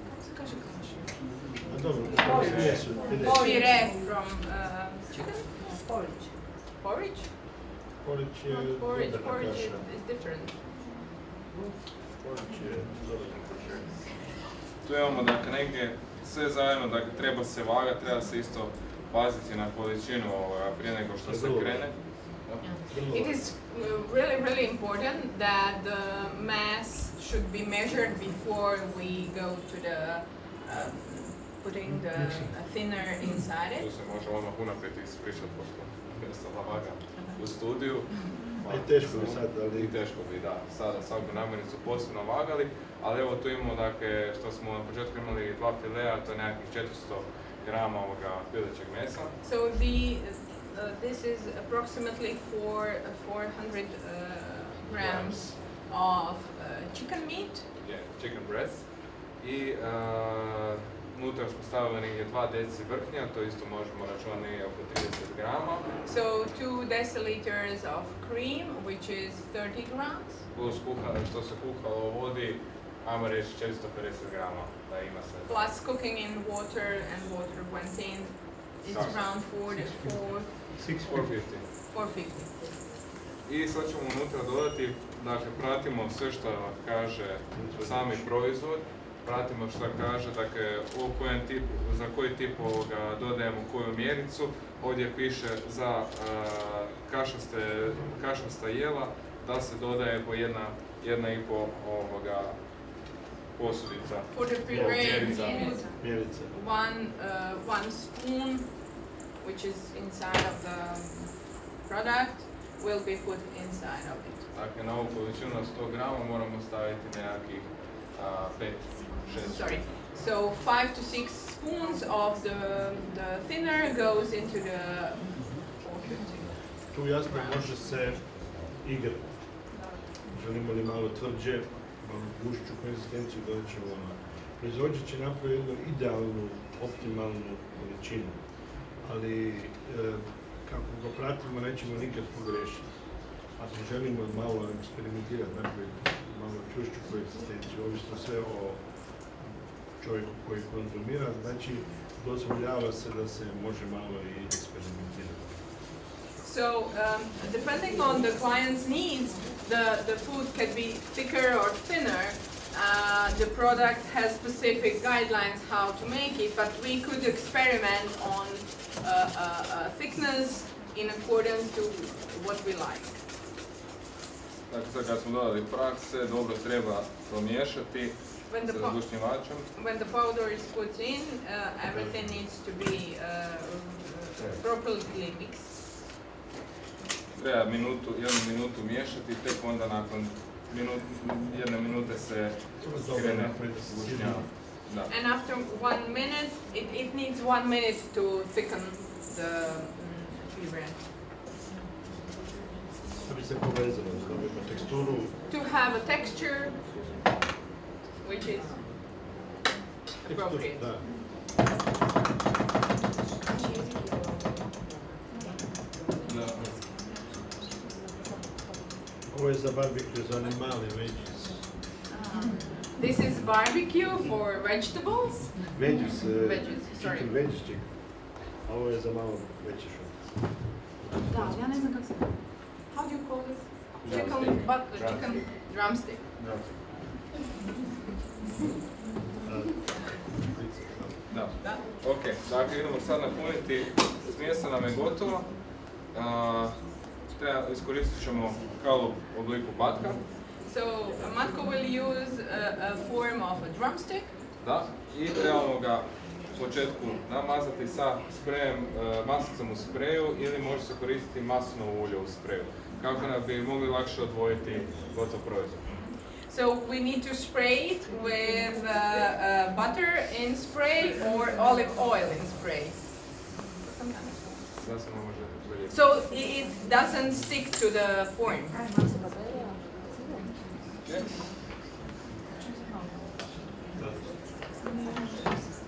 kako se kaže kaša? A dobro, sve su. Pire from chicken? Porridge. Porridge? Porridge je Not porridge, dodatna porridge kaša. is different. Porridge je dodatna kaša. Tu imamo dakle negdje sve zajedno, dakle treba se vagati, treba se isto paziti na količinu prije nego što se krene. It is really important that the mass should be measured before we go to the putting the thinner inside Tu it. se može odmah unaprijed ispričati, pošto mjesto vaga u studiju. I teško bi sad, ali... I teško bi, da. Sada svaku namirnicu posebno vagali, ali evo tu imamo, dakle, što smo na početku imali 2 filea, to je nekakvih 400 grama ovoga pilećeg mesa. So this is approximately 400 grams of chicken meat. Yeah, chicken breast. I unutra smo stavili negdje 2 deci vrhnja, to isto možemo računati negdje oko 30 grama. So 2 deciliters of cream, which is 30 grams. Plus što se kuhalo u vodi, ajmo reći 450 grama da ima sve. Plus cooking in water and water went in, it's around 450. I sad ćemo unutra dodati, dakle pratimo sve što kaže sami proizvod, pratimo što kaže, dakle za koji tip dodajemo koju mjericu. Ovdje piše za kašasta jela da se dodaje po 1,5 posudica. For the pureed Mjerica. one spoon, which is inside of the product, will be put inside of it. Dakle, na ovu količinu 100 grama moramo staviti nekakvih 5-6. Sorry. So 5 to 6 spoons of the thinner goes into the 450. Tu jasno može se igrati. Želimo li malo tvrđe, malo gušću konzistenciju, da ćemo proizvođač će napraviti jednu idealnu, optimalnu količinu. Ali kako ga pratimo, nećemo nikad pogrešiti. Ako želimo malo eksperimentirati, napraviti malo čvršću konzistenciju, ovisno sve o čovjeku koji konzumira, znači dozvoljava se da se može malo i eksperimentirati. So, depending on the client's needs, the food can be thicker or thinner. The product has specific guidelines how to make it, but we could experiment on thickness in accordance to what we like. Dakle, sad kad smo dodali prah, sve dobro treba promiješati sa zgušnjivačem. When the powder is put in, everything needs to be properly mixed. Treba jednu minutu miješati, tek onda nakon jedne minute se krene zgušnjavati. And after 1 minute, it needs 1 minute to thicken the bread. Da bi se povezalo, da dobijemo teksturu. To have a texture which is appropriate. Da. Ovo je za barbecue, za one male veggies. This is barbecue for vegetables. Veggies, sorry. chicken veggies chicken. A ovo je za malo veće šut. Da, ja ne znam kako se... How do you call this? Chicken drumstick. Da. Ok, dakle idemo sad napuniti, smjesa nam je gotova. iskoristit ćemo kalup u obliku batka. So Matko will use a form of a drumstick. Da, i trebamo ga u početku namazati sa sprejem, masicom u spreju ili može se koristiti maslinovo ulje u spreju, kako bi mogli lakše odvojiti gotov proizvod. So we need to spray it with butter in spray or olive oil in spray. Da se ne može zalijepiti. So it doesn't stick to the form.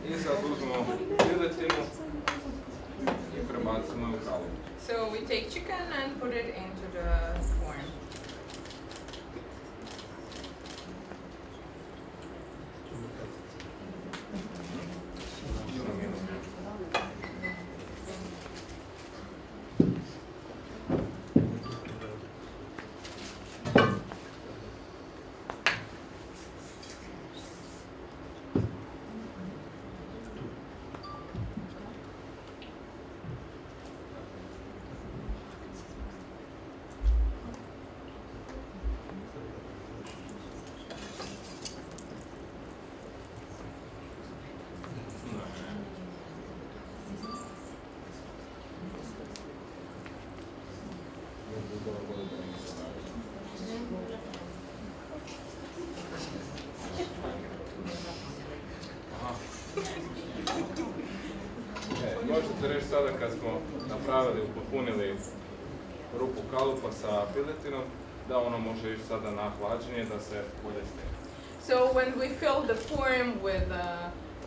I sad uzmemo piletinu i prebacimo u kalup. So we take chicken and put it into the form. Možete reći sada kad smo napravili, upotpunili rupu kalupa sa piletinom, da ono može ići sada na hlađenje da se bolje snije. So when we fill the form with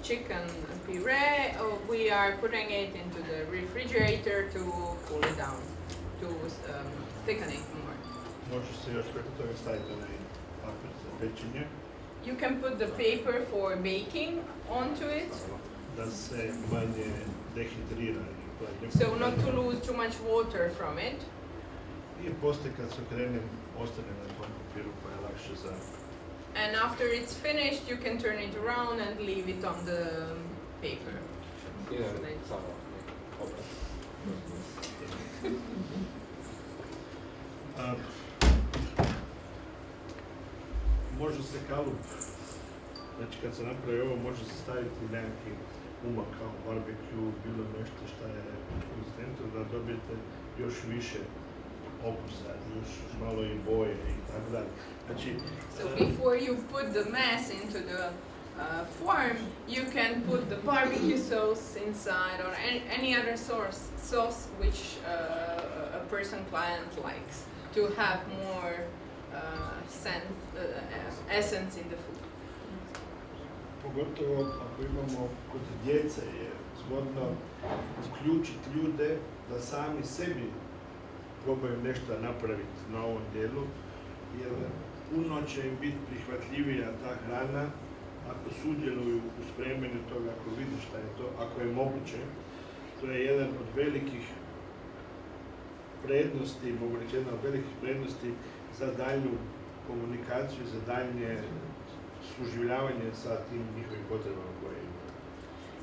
chicken puree, we are putting it into the refrigerator to cool it down, to thicken it more. Može se još preko toga staviti onaj papir za pečenje, You can put the paper for baking onto it, da se manje dehidrira i hladnje. so not to lose too much water from it. I poslije kad se okrenem, ostane na tom papiru pa je lakše za... And after it's finished, you can turn it around and leave it on the paper. Idem samo obrat. Može se kalup, znači kad se napravi ovo, može se staviti nekakvi umak kao barbecue, bilo nešto što je uz dentro, da dobijete još više okusa, još malo i boje i tako dalje. Znači, So before you put the mass into the form, you can put the barbecue sauce inside or any other sauce which a person client likes to have more essence in the food. pogotovo ako imamo kod djece je zgodno uključiti ljude da sami sebi probaju nešto napraviti na ovom dijelu, jer puno će im biti prihvatljivija ta hrana ako sudjeluju u spremanju toga, ako vidi šta je to, ako je moguće. To je jedan od velikih prednosti, mogu reći jedna od velikih prednosti za daljnju komunikaciju, za daljnje suživljavanje sa tim njihovim potrebama koje imaju.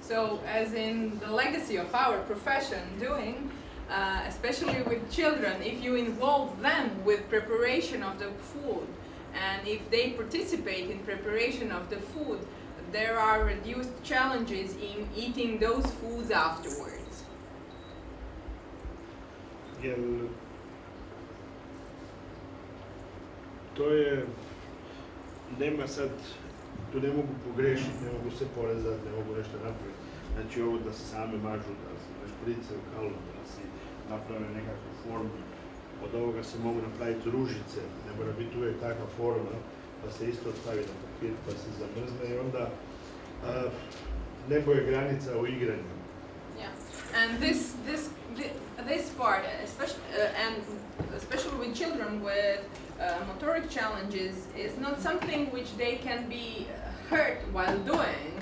So, as in the legacy of our profession doing, especially with children, if you involve them with preparation of the food, and if they participate in preparation of the food, there are reduced challenges in eating those foods afterwards. Jer to je, nema sad, tu ne mogu pogrešiti, ne mogu se porezati, ne mogu nešto napraviti. Znači ovo da se same mažu, da se šprice u kalu, da si naprave nekakvu formu. Od ovoga se mogu napraviti ružice, ne mora biti uvijek takva forma, pa se isto stavi na papir, pa se zamrzne i onda nebo je granica u igranju. Yeah, and this part, especially with children with motoric challenges, is not something which they can be hurt while doing.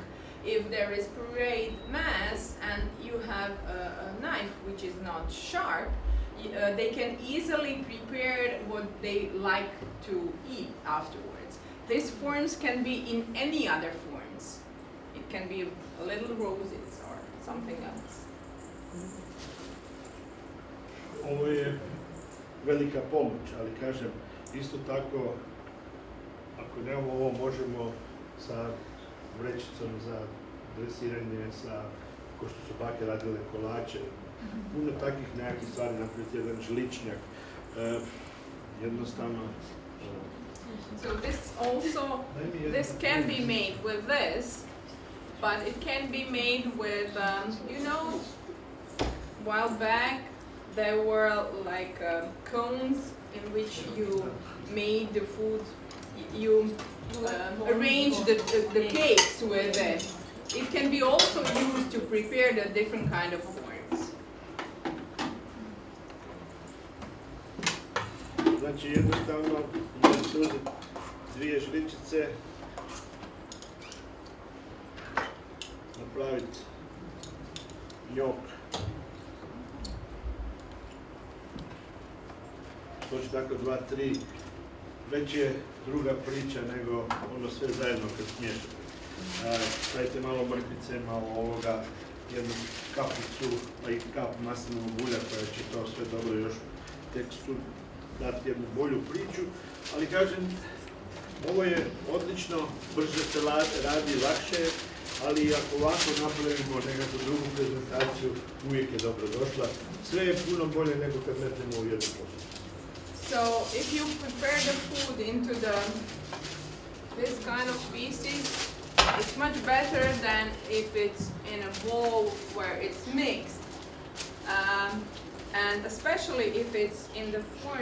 If there is pureed mass and you have a knife which is not sharp, they can easily prepare what they like to eat afterwards. These forms can be in any other forms. It can be little roses or something else. Ovo je velika pomoć, ali kažem, isto tako, ako nemamo ovo, možemo sa vrećicom za dresiranje, sa, ko što su bake radile kolače, puno takvih nekakvih stvari, napraviti jedan žličnjak, jednostavno. So this can be made with this, but it can be made with, you know, a while back there were like cones in which you made the food, you arrange the cakes with it. It can be also used to prepare the different kind of forms. Znači jednostavno možete uzeti dvije žličice, napraviti njok. To će tako 2, 3, već je druga priča nego ono sve zajedno kad smiješate. Stavite malo mrkvice, malo ovoga, jednu kapicu, pa i kap maslinovog ulja koja će to sve dobro još tekstu dati jednu bolju priču, ali kažem, ovo je odlično, brže se radi, lakše, ali ako ovako napravimo nekakvu drugu prezentaciju, uvijek je dobro došla. Sve je puno bolje nego kad metnemo u jednu posudu. So if you prepare the food into this kind of pieces, it's much better than if it's in a bowl where it's mixed. And especially if it's in the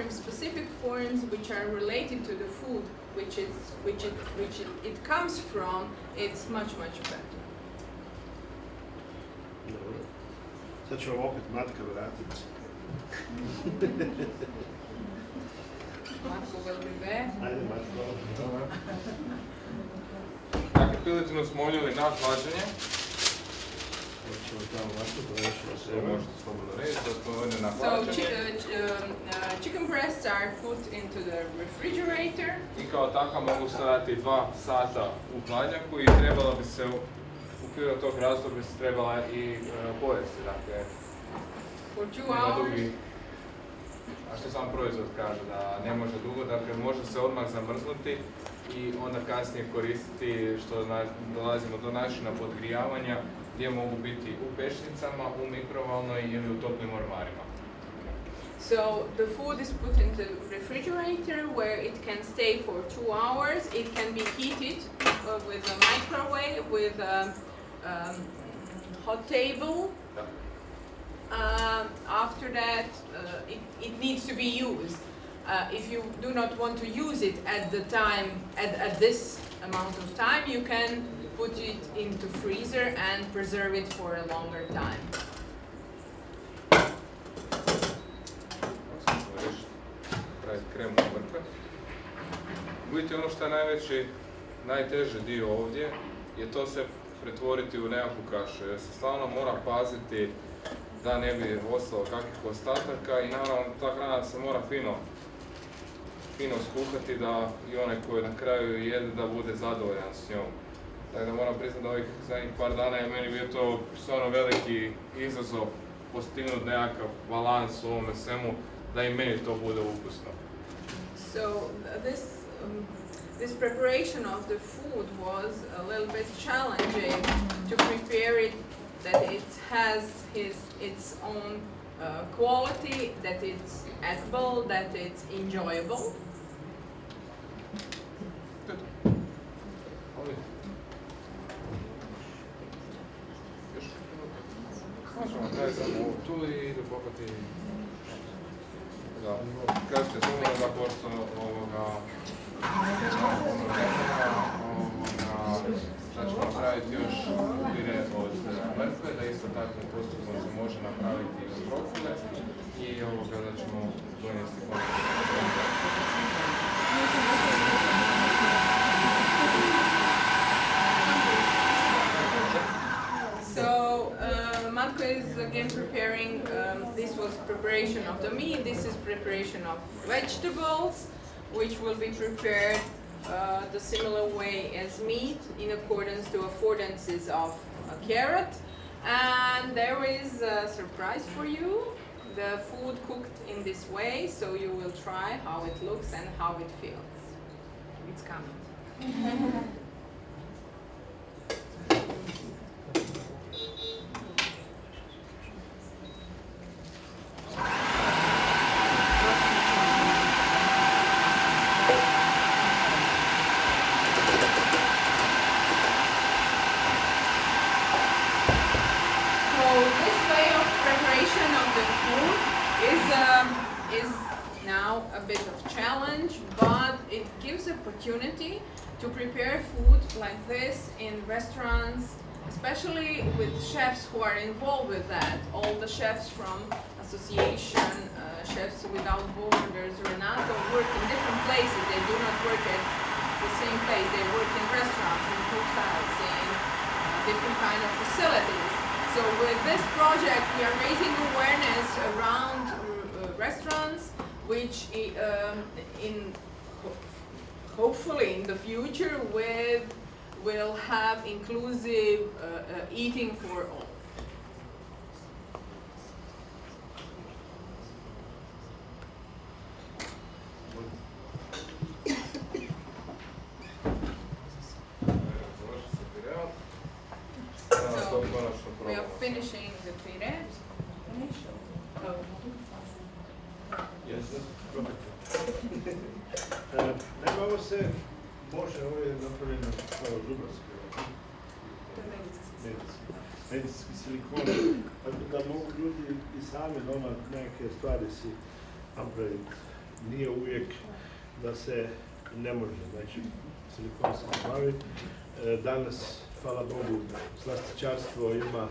specific forms which are related to the food which it comes from, it's much better. Dobro. Sad ću vam opet Matka vratiti. Matko will be back. Ajde Matko. Dakle, piletinu smo uljeli na hlađenje. Hoćemo tamo Matko, to još Sve možete slobodno reći, da smo uljeli na So hlađenje. chicken breasts are put into the refrigerator. I kao taka mogu stajati 2 sata u hladnjaku i trebala bi se u okviru tog razdoblja se trebala i pojesti. Dakle, For 2 nema hours. dugi, a što sam proizvod kaže, da ne može dugo, dakle može se odmah zamrznuti i onda kasnije koristiti što dolazimo do načina podgrijavanja gdje mogu biti u pešnicama, u mikrovalnoj ili u toplim ormarima. So the food is put into the refrigerator where it can stay for 2 hours. It can be heated with a microwave, with a hot table. After that, it needs to be used. If you do not want to use it at the time, at this amount of time, you can put it into freezer and preserve it for a longer time. Praviti kremu od mrkve. Vidite, ono što je najteži dio ovdje je to se pretvoriti u nekakvu kašu, jer se stalno mora paziti da ne bi ostalo kakvih ostataka i naravno ta hrana se mora fino skuhati da i onaj koji na kraju jede da bude zadovoljan s njom. Tako da moram priznati da ovih zadnjih par dana je meni bio to stvarno veliki izazov postignuti nekakav balans u ovome svemu da i meni to bude ukusno. So this preparation of the food was a little bit challenging to prepare it that it has its own quality, that it's edible, that it's enjoyable. Možemo kraj samo tu i da pokati. Da, kažete samo da pošto da ćemo napraviti još pire od mrkve, da isto tako postupno se može napraviti i od brokule i da ćemo donijesti So Matko is again preparing, this was preparation of the meat, this is preparation of vegetables, which will be prepared the similar way as meat in accordance to affordances of a carrot. And there is a surprise for you. the food cooked in this way, so you will try how it looks and how it feels. It's coming. Is now a bit of challenge, but it gives opportunity to prepare food like this in restaurants, especially with chefs who are involved with that. All the chefs from Association Chefs Without Borders, Renato, work in different places. They do not work at the same place. They work in restaurants, in hotels, in different kind of facilities. So with this project, we are raising awareness around restaurants, which hopefully in the future will have inclusive eating for all. So we are finishing the pire. Naime, ovo se može, ovo je napravljeno kao zubarski, medicinski silikon, tako da mogu ljudi i sami doma neke stvari si napraviti. Nije uvijek da se ne može, znači silikon se napravi. Danas, hvala Bogu, slastičarstvo ima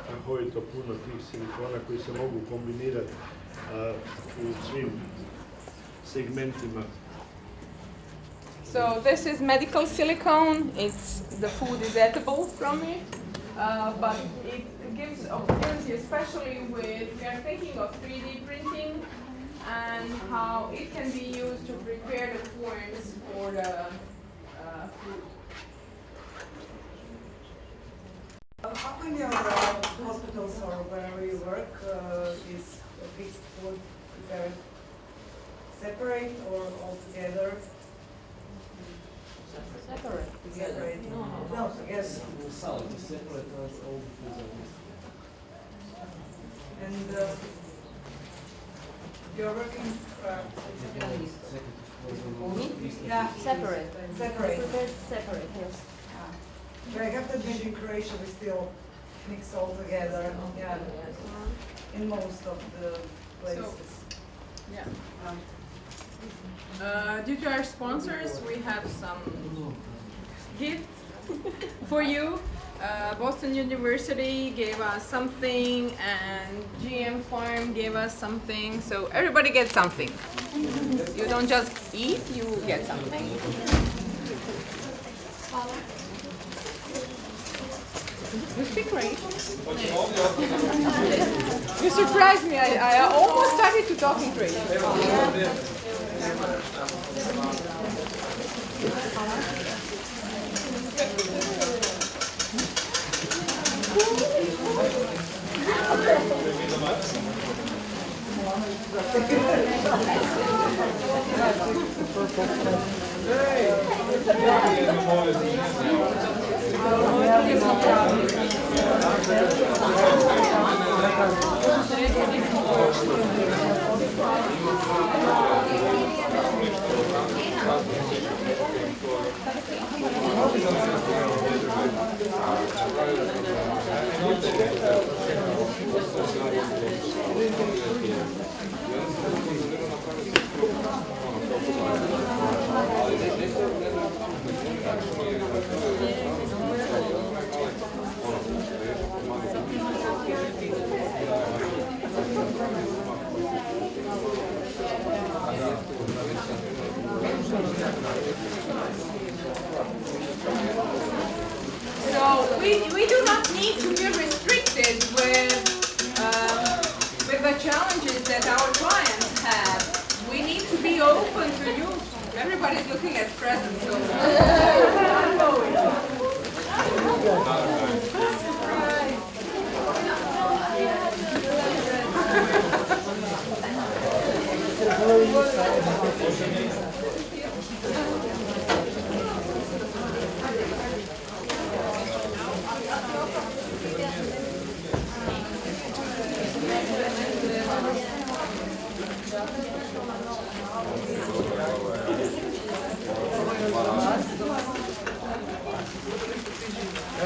strahovito puno tih silikona koji se mogu kombinirati u svim segmentima. So this is medical silicone. The food is edible from it, but it gives opportunity, especially we are thinking of 3D printing and how it can be used to prepare the forms for the food. How many of the hospitals or wherever you work is fixed food prepared separate or all together? Separate. Separate. No, yes. And you're working yeah, Separate. separate. Prepared separate, yes. But I have to admit in Croatia we still mix all together, yeah, in most of the places. Yeah. Due to our sponsors, we have some gifts for you. Boston University gave us something, and GM Farm gave us something. So everybody gets something. You don't just eat; you get something. You speak Croatian? You surprised me. I almost started to talk in Croatian. So we do not need to be restricted with the challenges that our clients have. We need to be open to use. Everybody's looking at presents. So. So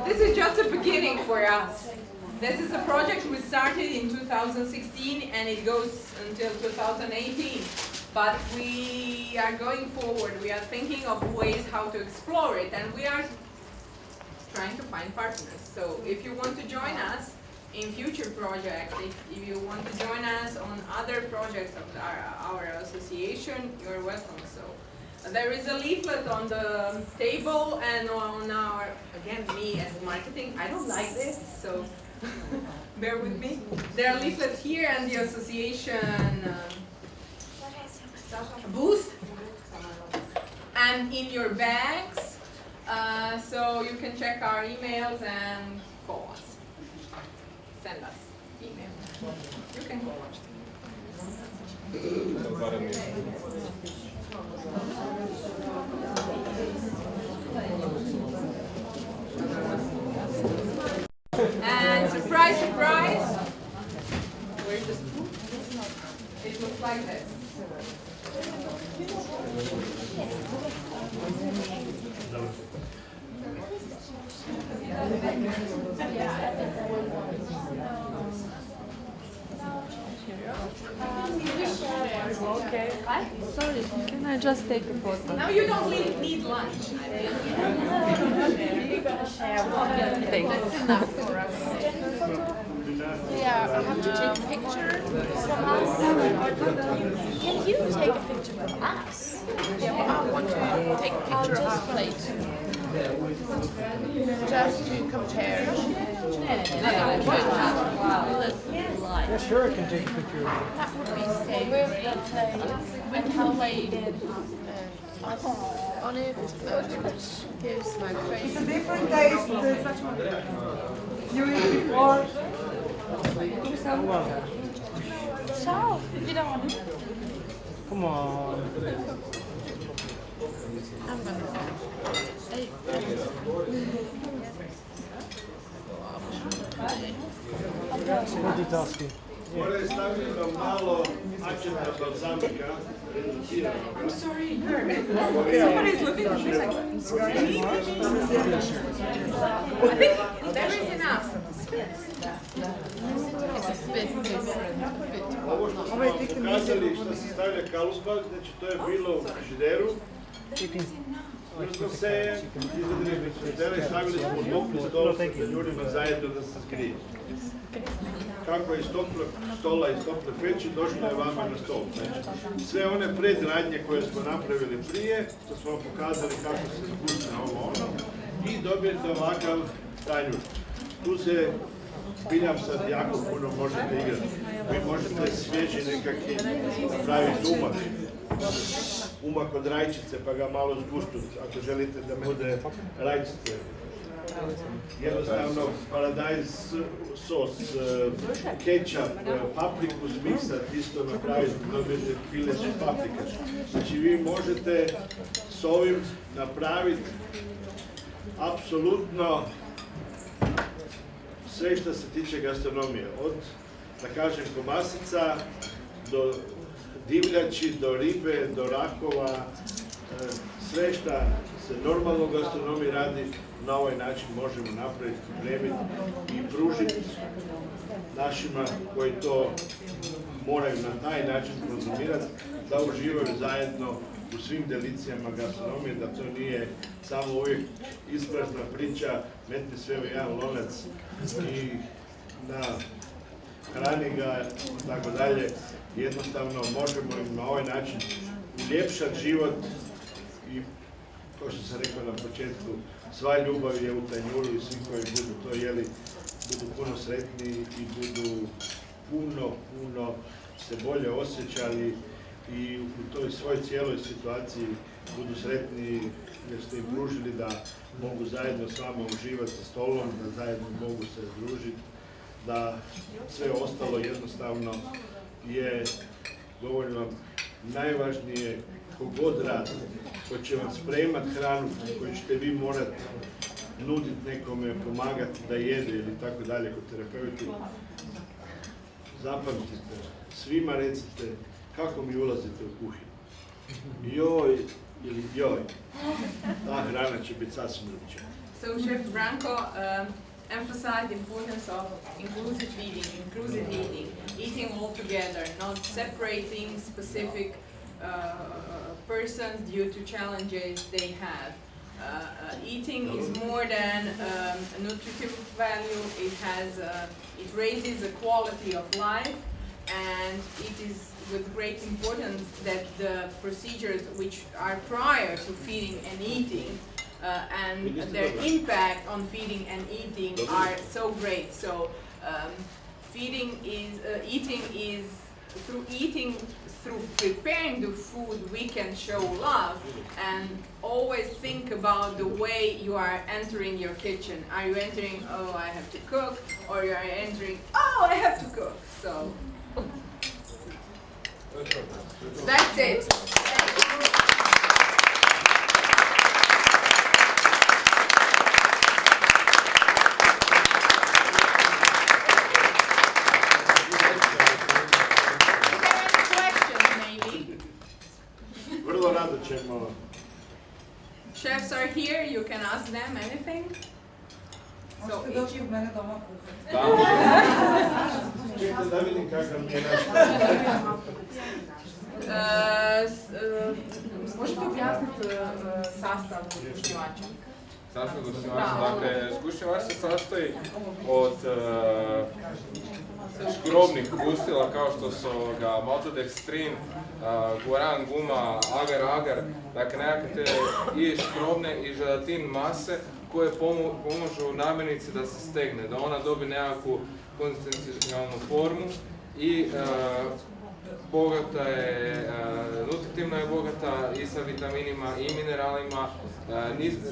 this is just the beginning for us. This is a project we started in 2016 and it goes until 2018. But we are going forward. We are thinking of ways how to explore it, and we are trying to find partners. So if you want to join us in future projects, if you want to join us on other projects of our association, you're welcome. So there is a leaflet on the table and on our, again, me as marketing, I don't like this, so bear with me. There are leaflets here and the association booth and in your bags, so you can check our emails and call us. Send us email. You can call us. And surprise, surprise, where's the spoon? It looks like this. Okay. Sorry, can I just take a photo? Now you don't need lunch. Thanks. That's enough for us. Yeah, I have to take a picture from us. Can you take a picture from us? Yeah, I want to take a picture of our plate. Just to compare. Yeah, sure, I can take a picture of it. That would be safe. With how late on it, which gives my face. It's a different taste. You eat before. Come on. Ciao. You don't want to. Come on. I'm gonna. Multitasking. Mora je stavljeno malo ačeta balzamika, reducirano. I'm sorry. Somebody's looking at me like, I think there is enough. Ovo što smo vam pokazali što se stavlja kalupa, znači to je bilo u frižideru. Mi smo se izvedeli frižidera i stavili smo u topli stol sa ljudima zajedno da se skrije. Kako je iz toplog stola, iz tople peći, došlo je vama na stol. Znači, sve one predradnje koje smo napravili prije, što smo vam pokazali kako se spusti na ovo ono, i dobijete ovakav tanjur. Tu se piljam sad jako puno možete igrati. Vi možete svježi nekakvi napraviti umak od rajčice pa ga malo zguštuti ako želite da bude rajčice. Jednostavno paradajz sos, kečap, papriku zmiksati, isto napraviti, dobijete pileće paprikaš. Znači vi možete s ovim napraviti apsolutno sve što se tiče gastronomije, od, da kažem, kobasica, do divljači, do ribe, do rakova, sve što se normalno u gastronomiji radi, na ovaj način možemo napraviti, pripremiti i pružiti našima koji to moraju na taj način konzumirati, da uživaju zajedno u svim delicijama gastronomije, da to nije samo uvijek isprazna priča, metni sve u jedan lonac i na hrani ga i tako dalje. Jednostavno možemo im na ovaj način uljepšati život i, kao što sam rekao na početku, sva ljubav je u tanjuru i svi koji budu to jeli budu puno sretniji i budu puno se bolje osjećali i u toj svoj cijeloj situaciji budu sretniji jer ste im pružili da mogu zajedno s vama uživati za stolom, da zajedno mogu se družiti, da sve ostalo jednostavno je, govorim vam, najvažnije kogod radi, ko će vam spremat hranu, koju ćete vi morati nuditi nekome, pomagati da jede ili tako dalje kod terapeuti. Zapamtite, svima recite kako mi ulazite u kuhinju. Joj ili joj, ta hrana će biti sasvim drugčija. So Chef Branko emphasized the importance of inclusive eating, eating all together, not separating specific persons due to challenges they have. Eating is more than a nutritive value. It raises the quality of life, and it is with great importance that the procedures which are prior to feeding and eating and their impact on feeding and eating are so great. So through preparing the food we can show love, and always think about the way you are entering your kitchen. Are you entering, oh, I have to cook, or you are entering, oh, I have to cook. So that's it. Thank you. Vrlo rado ćemo. Chefs are here, you can ask them anything. So if you... Čekajte da vidim kakav mi je naš. Možete objasniti sastav zgušnjivača? Sastav zgušnjivača, dakle, zgušnjivač se sastoji od škrobnih gustila kao što su maltodextrin, guaran, guma, agar, dakle nekakve te i škrobne i želatin mase koje pomažu namirnici da se stegne, da ona dobi nekakvu konzistencijalnu formu i bogata je, nutritivno je bogata i sa vitaminima i mineralima,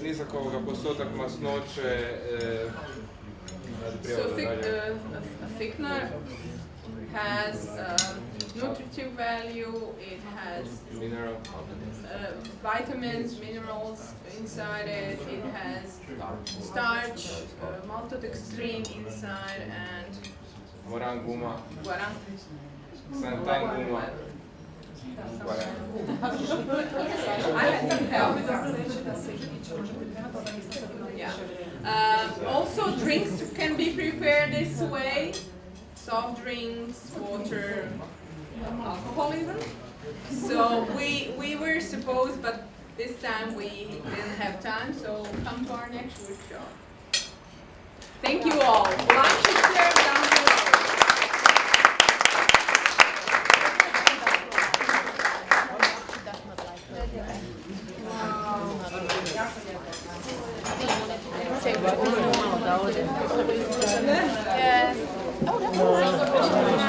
nizak postotak masnoće. So thickener has nutritive value, it has vitamins, minerals inside it, it has starch, maltodextrin inside, and Guaran, guma, guaran. santan, guma. Also, drinks can be prepared this way. Soft drinks, water, alcohol even. So we were supposed, but this time we didn't have time, so come to our next workshop. Thank you all. Lunch is served down below. Yeah. Oh, that's